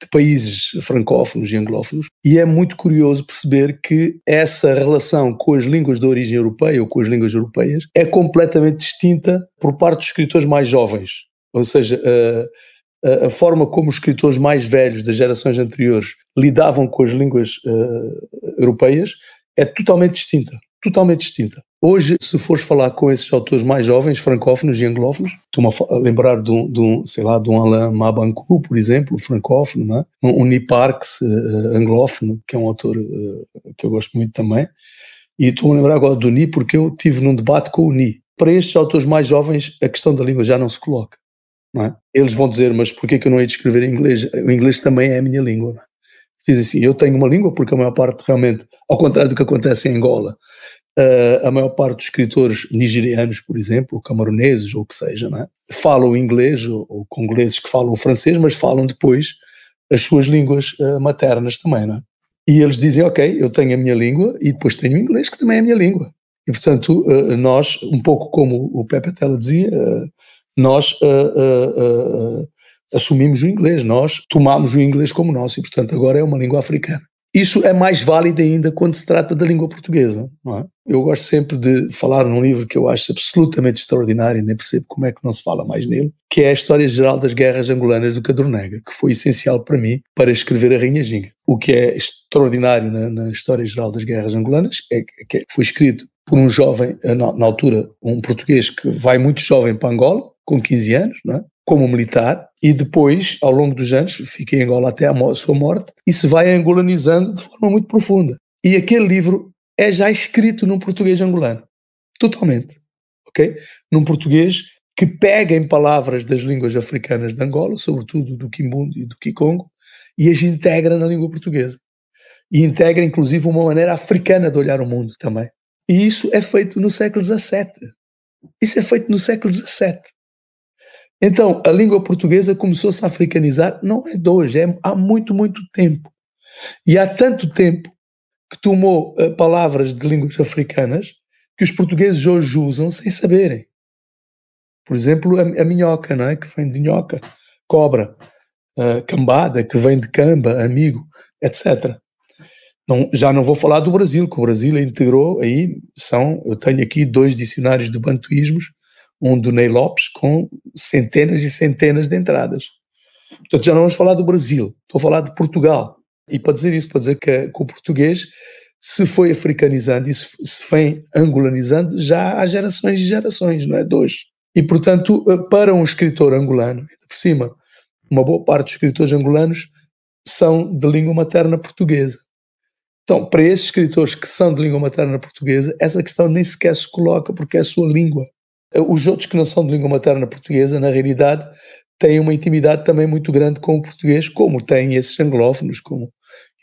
de países francófonos e anglófonos, e é muito curioso perceber que essa relação com as línguas de origem europeia ou com as línguas europeias é completamente distinta por parte dos escritores mais jovens. Ou seja, a forma como os escritores mais velhos das gerações anteriores lidavam com as línguas europeias é totalmente distinta. Totalmente distinta. Hoje, se fores falar com esses autores mais jovens, francófonos e anglófonos, estou-me a lembrar de um Alain Mabankou, por exemplo, francófono, não é? Um Nick Parks, anglófono, que é um autor que eu gosto muito também, e estou-me a lembrar agora do Ni, porque eu estive num debate com o Ni. Para estes autores mais jovens, a questão da língua já não se coloca, não é? Eles vão dizer, mas porquê que eu não hei de escrever em inglês? O inglês também é a minha língua, não é? Dizem assim, eu tenho uma língua porque a maior parte realmente, ao contrário do que acontece em Angola, a maior parte dos escritores nigerianos, por exemplo, ou camaroneses, ou o que seja, não é? Falam inglês, ou congoleses que falam francês, mas falam depois as suas línguas maternas também, não é? E eles dizem, ok, eu tenho a minha língua e depois tenho o inglês, que também é a minha língua. E, portanto, nós, um pouco como o Pepe Tela dizia, nós assumimos o inglês, nós tomamos o inglês como nosso e, portanto, agora é uma língua africana. Isso é mais válido ainda quando se trata da língua portuguesa, não é? Eu gosto sempre de falar num livro que eu acho absolutamente extraordinário, nem percebo como é que não se fala mais nele, que é a História Geral das Guerras Angolanas do Cadornega, que foi essencial para mim para escrever a Rainha Ginga. O que é extraordinário na História Geral das Guerras Angolanas é que foi escrito por um jovem, na altura, um português que vai muito jovem para Angola, com 15 anos, não é? como militar, e depois, ao longo dos anos, fica em Angola até a sua morte, e se vai angolanizando de forma muito profunda. E aquele livro é já escrito num português angolano, totalmente, ok? Num português que pega em palavras das línguas africanas de Angola, sobretudo do Quimbundo e do Kikongo, e as integra na língua portuguesa. E integra, inclusive, uma maneira africana de olhar o mundo também. E isso é feito no século XVII. Isso é feito no século XVII. Então, a língua portuguesa começou-se a africanizar, não é de hoje, é há muito, muito tempo. E há tanto tempo que tomou palavras de línguas africanas que os portugueses hoje usam sem saberem. Por exemplo, a minhoca, não é? Que vem de nhoca, cobra, cambada, que vem de camba, amigo, etc. Já não vou falar do Brasil, que o Brasil integrou aí, eu tenho aqui 2 dicionários de bantuísmos, um do Ney Lopes, com centenas e centenas de entradas. Portanto, já não vamos falar do Brasil, estou a falar de Portugal. E para dizer isso, para dizer que o português se foi africanizando e se foi angolanizando já há gerações e gerações, não é de hoje. E, portanto, para um escritor angolano, ainda por cima, uma boa parte dos escritores angolanos são de língua materna portuguesa. Então, para esses escritores que são de língua materna portuguesa, essa questão nem sequer se coloca porque é a sua língua. Os outros que não são de língua materna portuguesa, na realidade, têm uma intimidade também muito grande com o português, como têm esses anglófonos, como,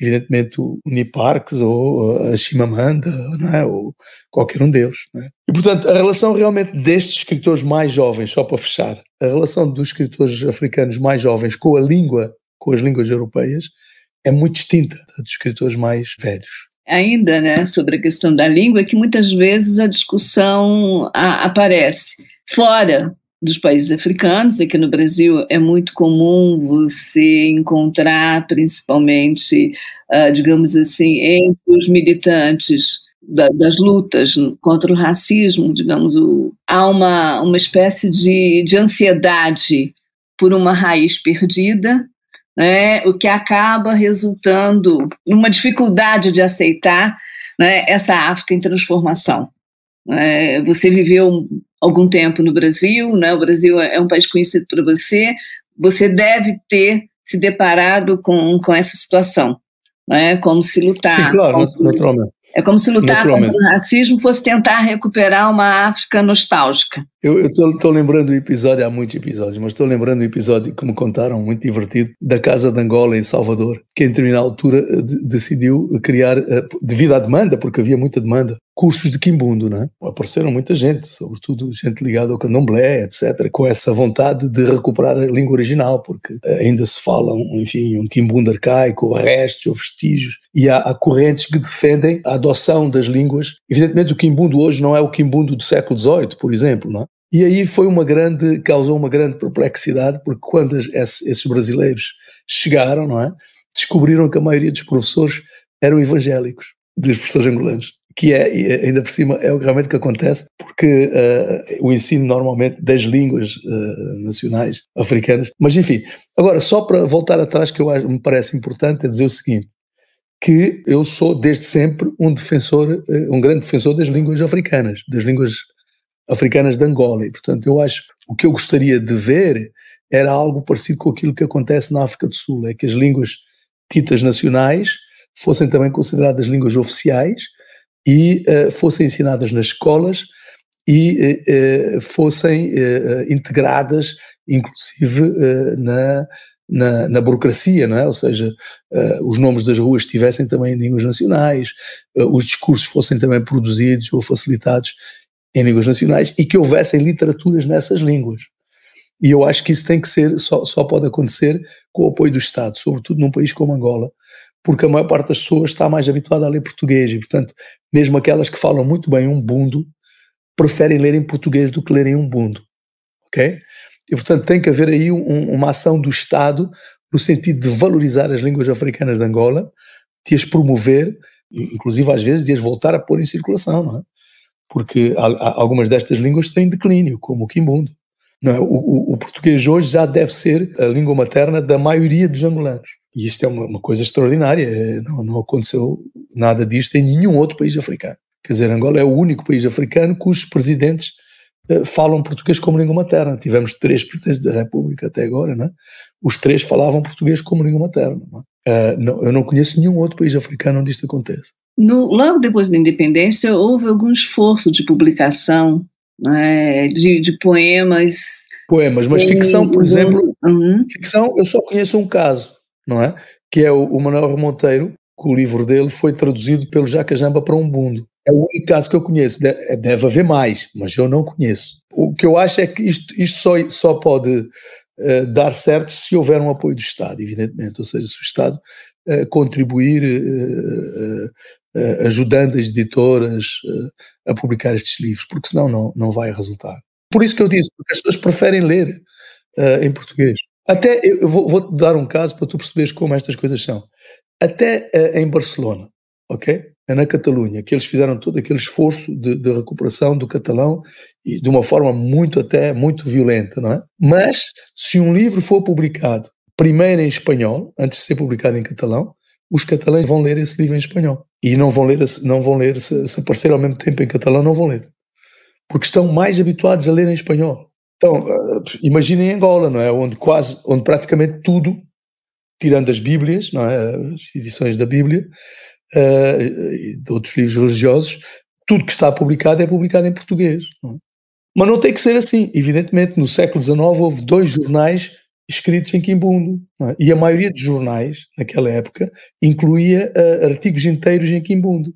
evidentemente, o Niparques ou a Chimamanda, não é? Ou qualquer um deles. Não é? E, portanto, a relação realmente destes escritores mais jovens, só para fechar, a relação dos escritores africanos mais jovens com a língua, com as línguas europeias, é muito distinta dos escritores mais velhos. Ainda, né, sobre a questão da língua, é que muitas vezes a discussão aparece fora dos países africanos. Aqui no Brasil é muito comum você encontrar, principalmente, digamos assim, entre os militantes das lutas contra o racismo, digamos, há uma espécie de ansiedade por uma raiz perdida, né, o que acaba resultando numa dificuldade de aceitar, né, essa África em transformação. Você viveu algum tempo no Brasil, né, o Brasil é um país conhecido por você deve ter se deparado com essa situação, né, como se lutar... Sim, claro, naturalmente. É como se lutar contra o racismo fosse tentar recuperar uma África nostálgica. Eu estou lembrando o episódio, há muitos episódios, mas estou lembrando o episódio que me contaram, muito divertido, da Casa de Angola em Salvador, que em determinada altura decidiu criar, devido à demanda, porque havia muita demanda, cursos de Quimbundo, não é? Apareceram muita gente, sobretudo gente ligada ao candomblé, etc., com essa vontade de recuperar a língua original, porque ainda se fala, enfim, um Quimbundo arcaico, restos ou vestígios, e há correntes que defendem a adoção das línguas. Evidentemente o Quimbundo hoje não é o Quimbundo do século XVIII, por exemplo, não é? E aí causou uma grande perplexidade, porque quando esses brasileiros chegaram, não é, descobriram que a maioria dos professores eram evangélicos, dos professores angolanos, que ainda por cima, é realmente o que acontece, porque o ensino normalmente das línguas nacionais africanas, mas enfim, agora só para voltar atrás, que me parece importante, é dizer o seguinte, que eu sou desde sempre um grande defensor das línguas africanas, das línguas africanas de Angola, e portanto eu acho, o que eu gostaria de ver era algo parecido com aquilo que acontece na África do Sul, é que as línguas ditas nacionais fossem também consideradas línguas oficiais e fossem ensinadas nas escolas e fossem integradas, inclusive na burocracia, não é? Ou seja, os nomes das ruas estivessem também em línguas nacionais, os discursos fossem também produzidos ou facilitados em línguas nacionais e que houvessem literaturas nessas línguas. E eu acho que isso tem que ser, só pode acontecer com o apoio do Estado, sobretudo num país como Angola, porque a maior parte das pessoas está mais habituada a ler português e, portanto, mesmo aquelas que falam muito bem umbundo, preferem ler em português do que ler em umbundo, ok? E, portanto, tem que haver aí uma ação do Estado no sentido de valorizar as línguas africanas de Angola, de as promover, inclusive às vezes de as voltar a pôr em circulação, não é? Porque algumas destas línguas têm declínio, como o quimbundo. Não é? O português hoje já deve ser a língua materna da maioria dos angolanos. E isto é uma coisa extraordinária, não aconteceu nada disto em nenhum outro país africano. Quer dizer, Angola é o único país africano cujos presidentes falam português como língua materna. Tivemos 3 presidentes da República até agora, não é? Os 3 falavam português como língua materna. Não é? Eu não conheço nenhum outro país africano onde isto acontece. Logo depois da independência, houve algum esforço de publicação, né, de poemas. Poemas, mas ficção, por exemplo, ficção, eu só conheço um caso, não é? Que é o Manuel Monteiro, que o livro dele foi traduzido pelo Jaca Jamba para Umbundo. É o único caso que eu conheço. Deve haver mais, mas eu não conheço. O que eu acho é que isto só pode dar certo se houver um apoio do Estado, evidentemente. Ou seja, se o Estado contribuir ajudando as editoras a publicar estes livros, porque senão não vai resultar. Por isso que eu disse, porque as pessoas preferem ler em português. Até, eu vou-te dar um caso para tu perceberes como estas coisas são. Até em Barcelona, ok? Na Catalunha, que eles fizeram todo aquele esforço de recuperação do catalão e de uma forma muito violenta, não é? Mas, se um livro for publicado primeiro em espanhol, antes de ser publicado em catalão, os catalães vão ler esse livro em espanhol. E não vão ler se aparecer ao mesmo tempo em catalão, não vão ler. Porque estão mais habituados a ler em espanhol. Então, imaginem Angola, não é? Onde praticamente tudo, tirando as Bíblias, não é? As edições da Bíblia, e de outros livros religiosos, tudo que está publicado é publicado em português. Não é? Mas não tem que ser assim. Evidentemente, no século XIX houve 2 jornais escritos em quimbundo. Não é? E a maioria dos jornais, naquela época, incluía artigos inteiros em quimbundo.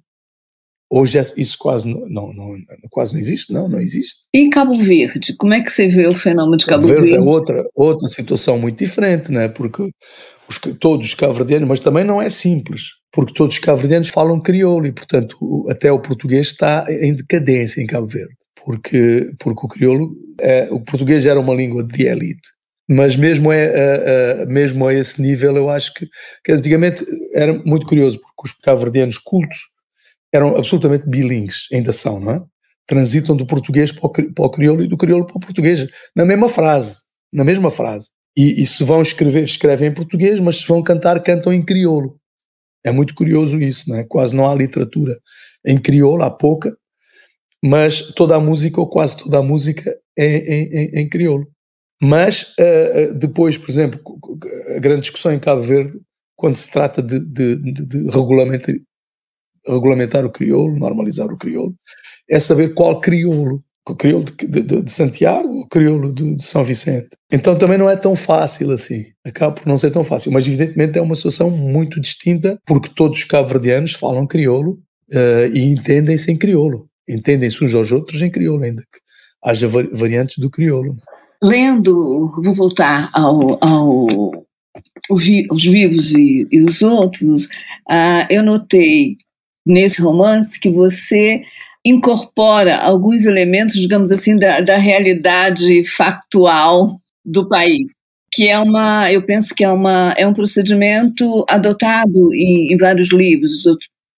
Hoje isso quase não existe, não existe. E em Cabo Verde, como é que você vê o fenômeno de Cabo Verde? É outra situação muito diferente, não é? Porque todos os cabo-verdianos, mas também não é simples, porque todos os cabo-verdianos falam crioulo e, portanto, até o português está em decadência em Cabo Verde, porque o crioulo, o português era uma língua de elite, mas mesmo a esse nível eu acho que antigamente era muito curioso, porque os cabo-verdianos cultos eram absolutamente bilíngues, ainda são, não é? Transitam do português para o crioulo e do crioulo para o português, na mesma frase. E se vão escrevem em português, mas se vão cantar, cantam em crioulo. É muito curioso isso, não é? Quase não há literatura em crioulo, há pouca, mas toda a música, ou quase toda a música, é em crioulo. Mas depois, por exemplo, a grande discussão em Cabo Verde, quando se trata de regulamentar o crioulo, normalizar o crioulo, é saber qual crioulo. O crioulo de Santiago ou o crioulo de São Vicente. Então também não é tão fácil assim, acaba por não ser tão fácil, mas evidentemente é uma situação muito distinta, porque todos os cabo-verdianos falam crioulo e entendem-se em crioulo, entendem-se uns aos outros em crioulo, ainda que haja variantes do crioulo. Lendo, vou voltar os vivos e os outros, eu notei nesse romance que você incorpora alguns elementos, digamos assim, da realidade factual do país, que eu penso que é um procedimento adotado em vários livros.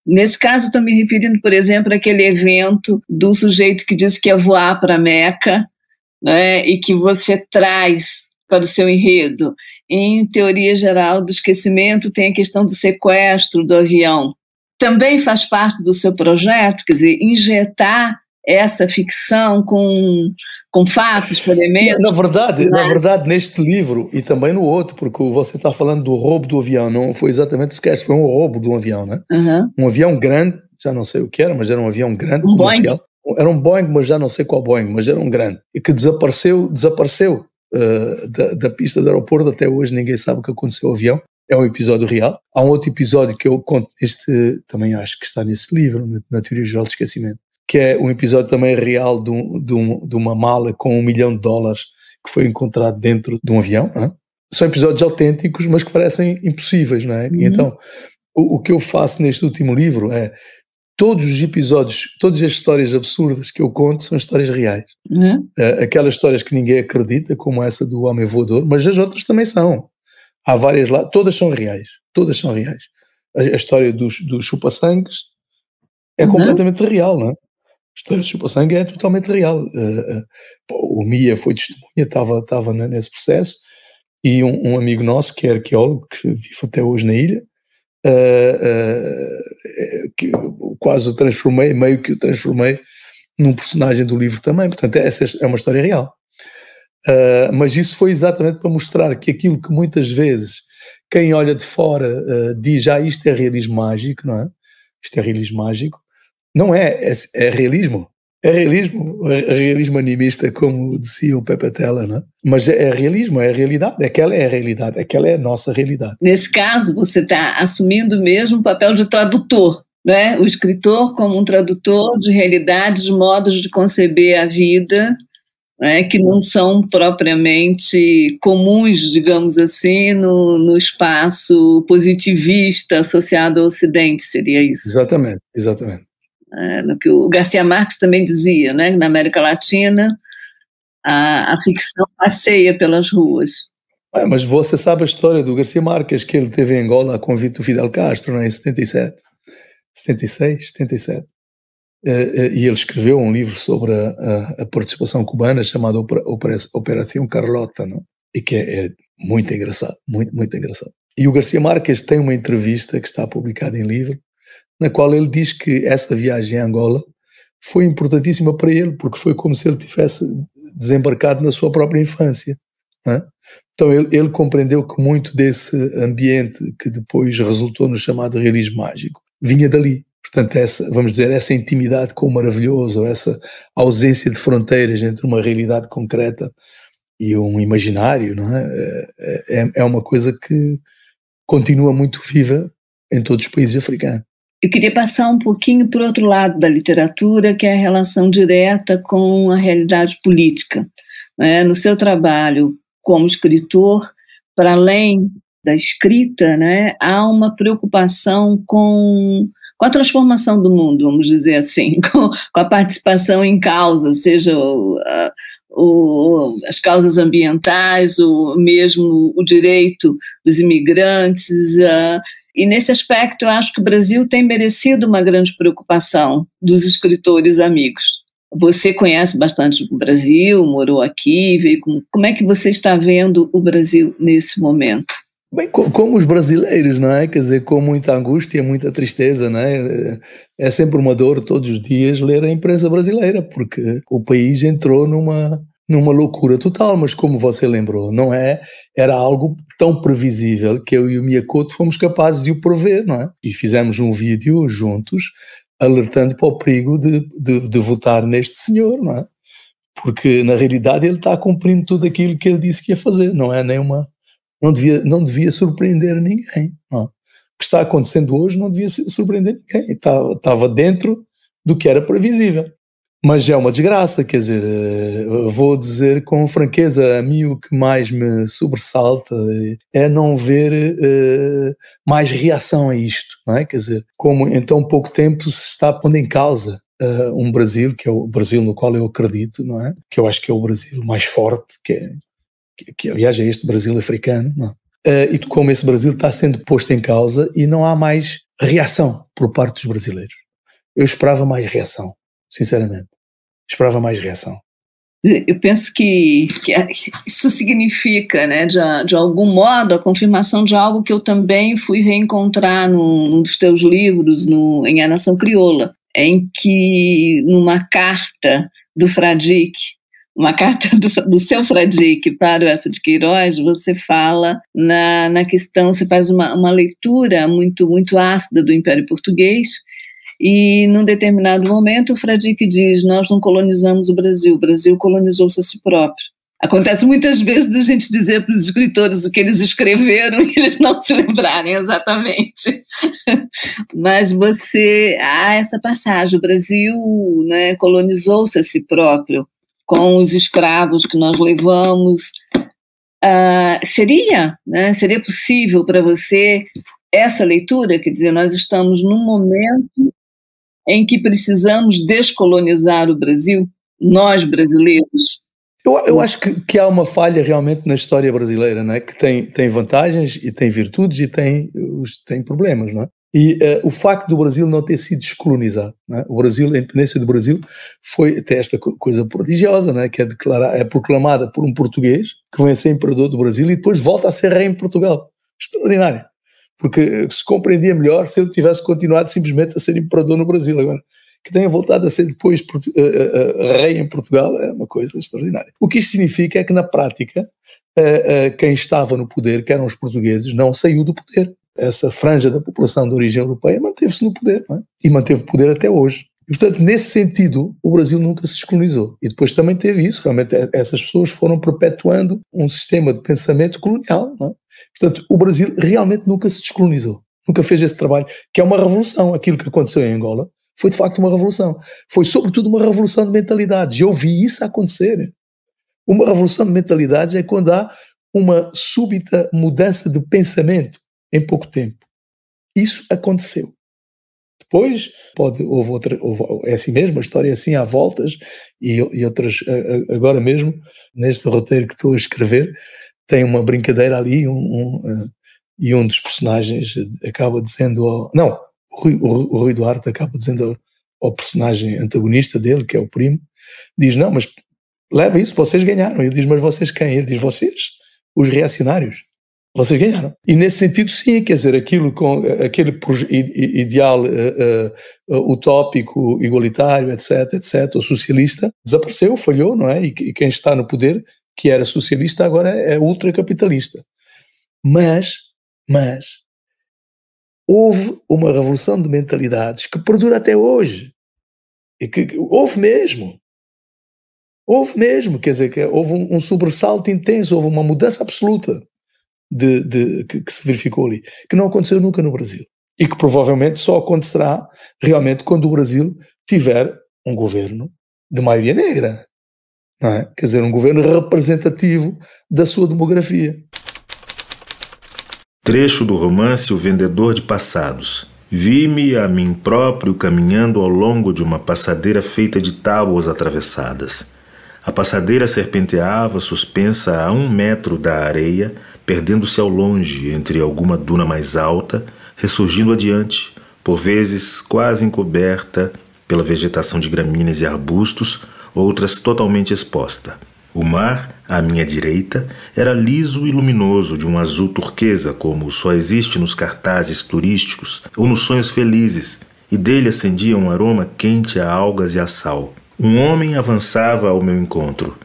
Nesse caso, estou me referindo, por exemplo, àquele evento do sujeito que disse que ia voar para Meca, né, e que você traz para o seu enredo. Em Teoria Geral do Esquecimento tem a questão do sequestro do avião. Também faz parte do seu projeto, quer dizer, injetar essa ficção com fatos, com elementos? Na verdade, neste livro e também no outro, porque você está falando do roubo do avião, não foi exatamente sequer, foi um roubo de um avião, né? Uhum. Um avião grande, já não sei o que era, mas era um avião grande, comercial. Boeing? Era um Boeing, mas já não sei qual Boeing, mas era um grande, e que desapareceu da pista do aeroporto. Até hoje ninguém sabe o que aconteceu ao avião. É um episódio real. Há um outro episódio que eu conto também acho que está nesse livro, na Teoria Geral do Esquecimento, que é um episódio também real de uma mala com $1 milhão que foi encontrado dentro de um avião. Não é? São episódios autênticos, mas que parecem impossíveis, não é? Uhum. Então, o que eu faço neste último livro é todos os episódios, todas as histórias absurdas que eu conto são histórias reais. Uhum. Aquelas histórias que ninguém acredita, como essa do homem voador, mas as outras também são. Há várias lá, todas são reais. A história dos chupa-sangues é completamente real, não é? A história do chupa-sangue é totalmente real. O Mia foi testemunha, estava nesse processo, e um amigo nosso, que é arqueólogo, que vive até hoje na ilha, que quase meio que o transformei num personagem do livro também, portanto essa é uma história real. Mas isso foi exatamente para mostrar que aquilo que muitas vezes quem olha de fora diz, isto é realismo mágico, não é? Isto é realismo mágico. Não é realismo. É realismo animista, como dizia o Pepe Tela, não é? Mas é realismo, é a realidade. Aquela é a realidade, aquela é a nossa realidade. Nesse caso, você está assumindo mesmo o papel de tradutor, né? O escritor como um tradutor de realidades, de modos de conceber a vida, né, que não são propriamente comuns, digamos assim, no espaço positivista associado ao Ocidente, seria isso? Exatamente. No que o Garcia Marques também dizia, né, na América Latina, a ficção passeia pelas ruas. Mas você sabe a história do Garcia Marques, que ele teve em Angola a convite do Fidel Castro, não é, em 76, 77. E ele escreveu um livro sobre a participação cubana chamado Operação Carlota, não? E que é muito engraçado, muito engraçado. E o Garcia Marques tem uma entrevista que está publicada em livro, na qual ele diz que essa viagem a Angola foi importantíssima para ele, porque foi como se ele tivesse desembarcado na sua própria infância, não é? Então ele compreendeu que muito desse ambiente que depois resultou no chamado realismo mágico vinha dali. Portanto, essa intimidade com o maravilhoso, essa ausência de fronteiras entre uma realidade concreta e um imaginário, não é? É uma coisa que continua muito viva em todos os países africanos. Eu queria passar um pouquinho para o outro lado da literatura, que é a relação direta com a realidade política, né? No seu trabalho como escritor, para além da escrita, né, há uma preocupação com a transformação do mundo, vamos dizer assim, com a participação em causas, seja as causas ambientais, ou mesmo o direito dos imigrantes. E nesse aspecto eu acho que o Brasil tem merecido uma grande preocupação dos escritores amigos. Você conhece bastante o Brasil, morou aqui, veio como é que você está vendo o Brasil nesse momento? Bem, como os brasileiros, não é? Quer dizer, com muita angústia, muita tristeza, não é? É sempre uma dor todos os dias ler a imprensa brasileira, porque o país entrou numa loucura total, mas como você lembrou, não é? Era algo tão previsível que eu e o Miyakoto fomos capazes de o prever, não é? E fizemos um vídeo juntos alertando para o perigo de votar neste senhor, não é? Porque na realidade ele está cumprindo tudo aquilo que ele disse que ia fazer, não é nenhuma... Não devia surpreender ninguém. Não. O que está acontecendo hoje não devia surpreender ninguém. Estava dentro do que era previsível. Mas é uma desgraça, quer dizer, vou dizer com franqueza, a mim o que mais me sobressalta é não ver mais reação a isto, não é? Quer dizer, como em tão pouco tempo se está pondo em causa um Brasil, que é o Brasil no qual eu acredito, não é? Que eu acho que é o Brasil mais forte, que aliás é este Brasil africano, não? E como esse Brasil está sendo posto em causa e não há mais reação por parte dos brasileiros. Eu esperava mais reação, sinceramente. Esperava mais reação. Eu penso que isso significa, né, de algum modo, a confirmação de algo que eu também fui reencontrar num dos teus livros, em A Nação Crioula, em que, numa carta do Fradique, uma carta do seu Fradique para o Eça de Queiroz, você fala na questão, você faz uma leitura muito ácida do Império Português, e num determinado momento o Fradique diz: nós não colonizamos o Brasil colonizou-se a si próprio. Acontece muitas vezes da gente dizer para os escritores o que eles escreveram e eles não se lembrarem exatamente. Mas há essa passagem, o Brasil, né, colonizou-se a si próprio com os escravos que nós levamos. Seria possível para você essa leitura? Quer dizer, nós estamos num momento em que precisamos descolonizar o Brasil, nós brasileiros. Eu acho que há uma falha realmente na história brasileira, não é? Que tem vantagens e tem virtudes e tem problemas, não é? E o facto do Brasil não ter sido descolonizado, não é? O Brasil, a independência do Brasil foi até esta coisa prodigiosa, não é? Que é proclamada por um português que vem a ser imperador do Brasil e depois volta a ser rei em Portugal. Extraordinário. Porque se compreendia melhor se ele tivesse continuado simplesmente a ser imperador no Brasil. Agora, que tenha voltado a ser depois rei em Portugal é uma coisa extraordinária. O que isto significa é que, na prática, quem estava no poder, que eram os portugueses, não saiu do poder. Essa franja da população de origem europeia manteve-se no poder, não é? E manteve o poder até hoje. E, portanto, nesse sentido, o Brasil nunca se descolonizou. E depois também teve isso, realmente essas pessoas foram perpetuando um sistema de pensamento colonial, não é? Portanto, o Brasil realmente nunca se descolonizou, nunca fez esse trabalho, que é uma revolução. Aquilo que aconteceu em Angola foi de facto uma revolução. Foi sobretudo uma revolução de mentalidades. Eu vi isso acontecer. Uma revolução de mentalidades é quando há uma súbita mudança de pensamento em pouco tempo. Isso aconteceu. Depois, é assim mesmo, a história é assim, há voltas, e outras, agora mesmo, neste roteiro que estou a escrever, tem uma brincadeira ali, e um dos personagens acaba dizendo, o Rui Duarte acaba dizendo ao personagem antagonista dele, que é o primo, diz, não, mas leva isso, vocês ganharam. Ele diz, mas vocês quem? Ele diz, vocês, os reacionários. Vocês ganharam. E nesse sentido, sim, quer dizer, aquele ideal utópico, igualitário, etc., o socialista, desapareceu, falhou, não é? E quem está no poder, que era socialista, agora é ultracapitalista. Mas houve uma revolução de mentalidades que perdura até hoje. E que houve mesmo, quer dizer, que houve um sobressalto intenso, houve uma mudança absoluta que se verificou ali, que não aconteceu nunca no Brasil. E que provavelmente só acontecerá realmente quando o Brasil tiver um governo de maioria negra, não é? Quer dizer, um governo representativo da sua demografia. Trecho do romance O Vendedor de Passados. Vi-me a mim próprio caminhando ao longo de uma passadeira feita de tábuas atravessadas. A passadeira serpenteava suspensa a 1 metro da areia, perdendo-se ao longe entre alguma duna mais alta, ressurgindo adiante, por vezes quase encoberta pela vegetação de gramíneas e arbustos, outras totalmente exposta. O mar, à minha direita, era liso e luminoso, de um azul turquesa, como só existe nos cartazes turísticos ou nos sonhos felizes, e dele ascendia um aroma quente a algas e a sal. Um homem avançava ao meu encontro.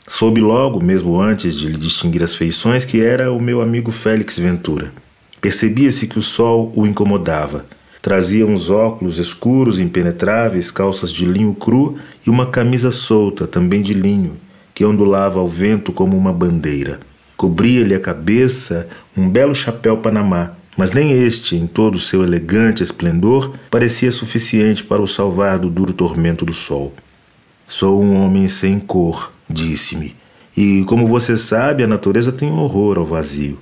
Soube logo, mesmo antes de lhe distinguir as feições, que era o meu amigo Félix Ventura. Percebia-se que o sol o incomodava. Trazia uns óculos escuros, impenetráveis, calças de linho cru e uma camisa solta, também de linho, que ondulava ao vento como uma bandeira. Cobria-lhe a cabeça um belo chapéu panamá, mas nem este, em todo o seu elegante esplendor, parecia suficiente para o salvar do duro tormento do sol. Sou um homem sem cor, disse-me, e, como você sabe, a natureza tem horror ao vazio.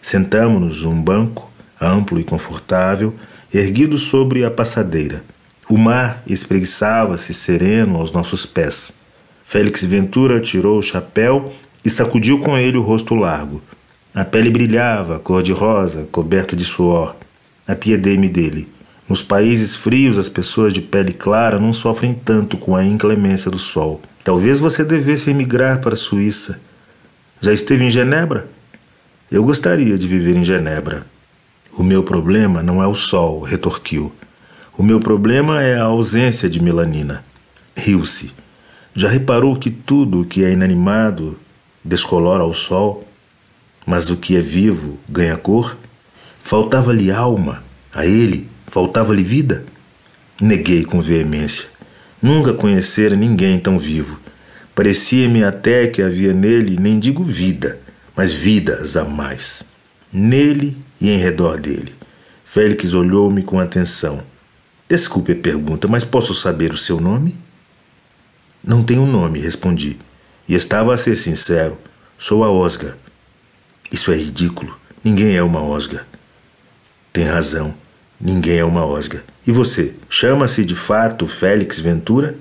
Sentamo-nos num banco, amplo e confortável, erguido sobre a passadeira. O mar espreguiçava-se sereno aos nossos pés. Félix Ventura tirou o chapéu e sacudiu com ele o rosto largo. A pele brilhava, cor-de-rosa, coberta de suor. Apiedei-me dele. Nos países frios, as pessoas de pele clara não sofrem tanto com a inclemência do sol. Talvez você devesse emigrar para a Suíça. Já esteve em Genebra? Eu gostaria de viver em Genebra. O meu problema não é o sol, retorquiu. O meu problema é a ausência de melanina. Riu-se. Já reparou que tudo o que é inanimado descolora ao sol, mas do que é vivo ganha cor? Faltava-lhe alma, a ele faltava-lhe vida? Neguei com veemência. Nunca conhecera ninguém tão vivo. Parecia-me até que havia nele, nem digo vida, mas vidas a mais. Nele e em redor dele. Félix olhou-me com atenção. Desculpe a pergunta, mas posso saber o seu nome? Não tenho nome, respondi. E estava a ser sincero. Sou a Osga. Isso é ridículo. Ninguém é uma Osga. Tem razão. Ninguém é uma Osga. E você, chama-se de fato Félix Ventura?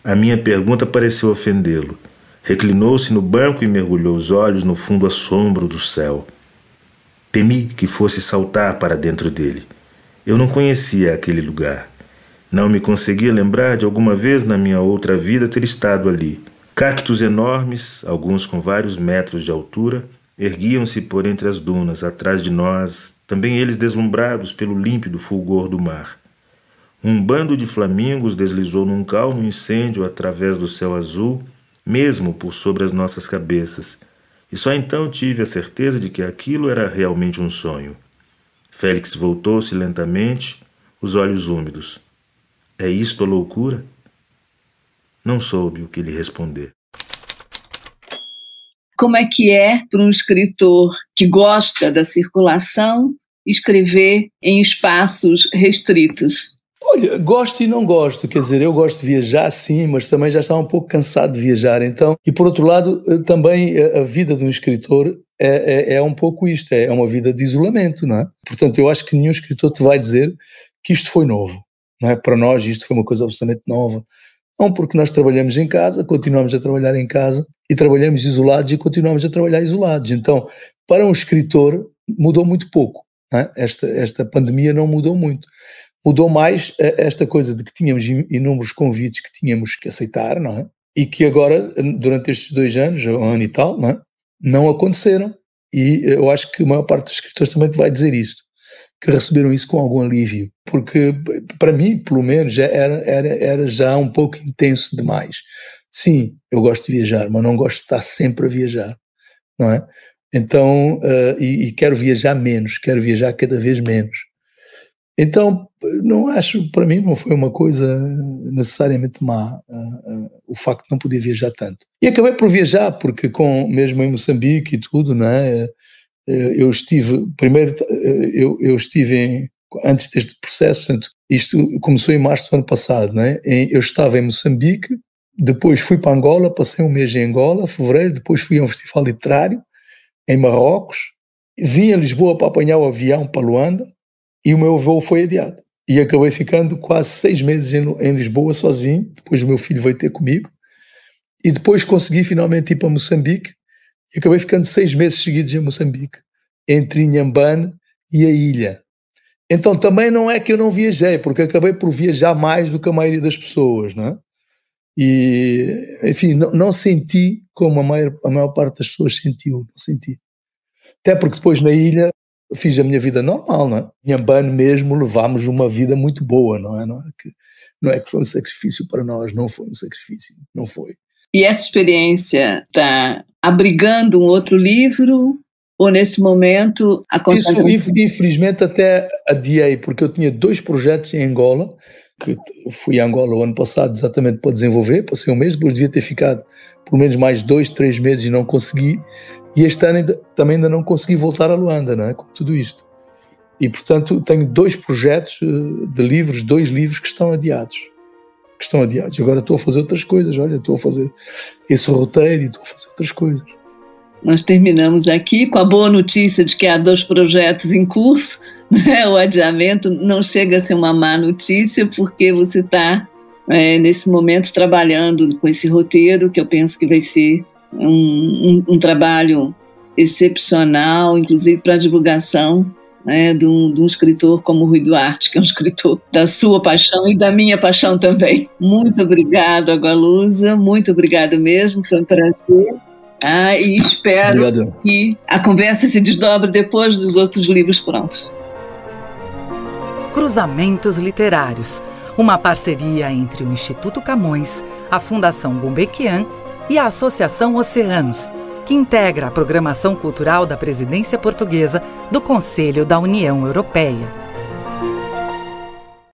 A minha pergunta pareceu ofendê-lo. Reclinou-se no banco e mergulhou os olhos no fundo assombro do céu. Temi que fosse saltar para dentro dele. Eu não conhecia aquele lugar. Não me conseguia lembrar de alguma vez na minha outra vida ter estado ali. Cactos enormes, alguns com vários metros de altura, erguiam-se por entre as dunas, atrás de nós, também eles deslumbrados pelo límpido fulgor do mar. Um bando de flamingos deslizou num calmo incêndio através do céu azul, mesmo por sobre as nossas cabeças, e só então tive a certeza de que aquilo era realmente um sonho. Félix voltou-se lentamente, os olhos úmidos. É isto a loucura? Não soube o que lhe responder. Como é que para um escritor que gosta da circulação escrever em espaços restritos? Olha, gosto e não gosto, quer dizer, eu gosto de viajar sim, mas também já estava um pouco cansado de viajar, então, e por outro lado, também a vida de um escritor é um pouco isto, é uma vida de isolamento, não é? Portanto, eu acho que nenhum escritor te vai dizer que isto foi novo, não é? Para nós isto foi uma coisa absolutamente nova. Não, porque nós trabalhamos em casa, continuamos a trabalhar em casa e trabalhamos isolados e continuamos a trabalhar isolados. Então, para um escritor, mudou muito pouco, não é? Esta pandemia não mudou muito. Mudou mais esta coisa de que tínhamos inúmeros convites que tínhamos que aceitar, não é? E que agora, durante estes 2 anos, um ano e tal, não é? Não aconteceram. E eu acho que a maior parte dos escritores também te vai dizer isto, que receberam isso com algum alívio. Porque, para mim, pelo menos, era já um pouco intenso demais. Sim, eu gosto de viajar, mas não gosto de estar sempre a viajar, não é? Então, e quero viajar menos, quero viajar cada vez menos. Então, não acho, para mim não foi uma coisa necessariamente má, o facto de não poder viajar tanto. E acabei por viajar, porque mesmo em Moçambique e tudo, não é? Eu estive, primeiro, eu estive antes deste processo, portanto, isto começou em março do ano passado, não é? Eu estava em Moçambique, depois fui para Angola, passei um mês em Angola, fevereiro, depois fui a um festival literário em Marrocos, vim a Lisboa para apanhar o avião para Luanda, e o meu voo foi adiado. E acabei ficando quase 6 meses em Lisboa sozinho, depois o meu filho veio ter comigo, e depois consegui finalmente ir para Moçambique, e acabei ficando 6 meses seguidos em Moçambique, entre Inhambane e a ilha. Então também não é que eu não viajei, porque acabei por viajar mais do que a maioria das pessoas, não é? E, enfim, não senti como a maior parte das pessoas sentiu, não senti. Até porque depois na ilha fiz a minha vida normal, não é? Em Inhambane mesmo levámos uma vida muito boa, não é? Não é que foi um sacrifício para nós, não foi um sacrifício, não foi. E essa experiência está abrigando um outro livro? Ou nesse momento a consagração... Isso, infelizmente, até adiei, porque eu tinha 2 projetos em Angola, que fui a Angola o ano passado exatamente para desenvolver, passei um mês, depois devia ter ficado pelo menos mais 2, 3 meses e não consegui, e este ano também ainda não consegui voltar a Luanda, não é? Com tudo isto. E, portanto, tenho 2 projetos de livros, 2 livros que estão adiados. Agora estou a fazer outras coisas, olha, estou a fazer esse roteiro e estou a fazer outras coisas. Nós terminamos aqui com a boa notícia de que há 2 projetos em curso, né? O adiamento não chega a ser uma má notícia, porque você está, nesse momento, trabalhando com esse roteiro, que eu penso que vai ser um trabalho excepcional, inclusive para a divulgação, né, de um escritor como Rui Duarte, que é um escritor da sua paixão e da minha paixão também. Muito obrigada, Agualusa, muito obrigada mesmo, foi um prazer. E espero que a conversa se desdobre depois dos outros livros prontos. Cruzamentos Literários, uma parceria entre o Instituto Camões, a Fundação Gulbenkian e a Associação Oceanos, que integra a programação cultural da Presidência Portuguesa do Conselho da União Europeia.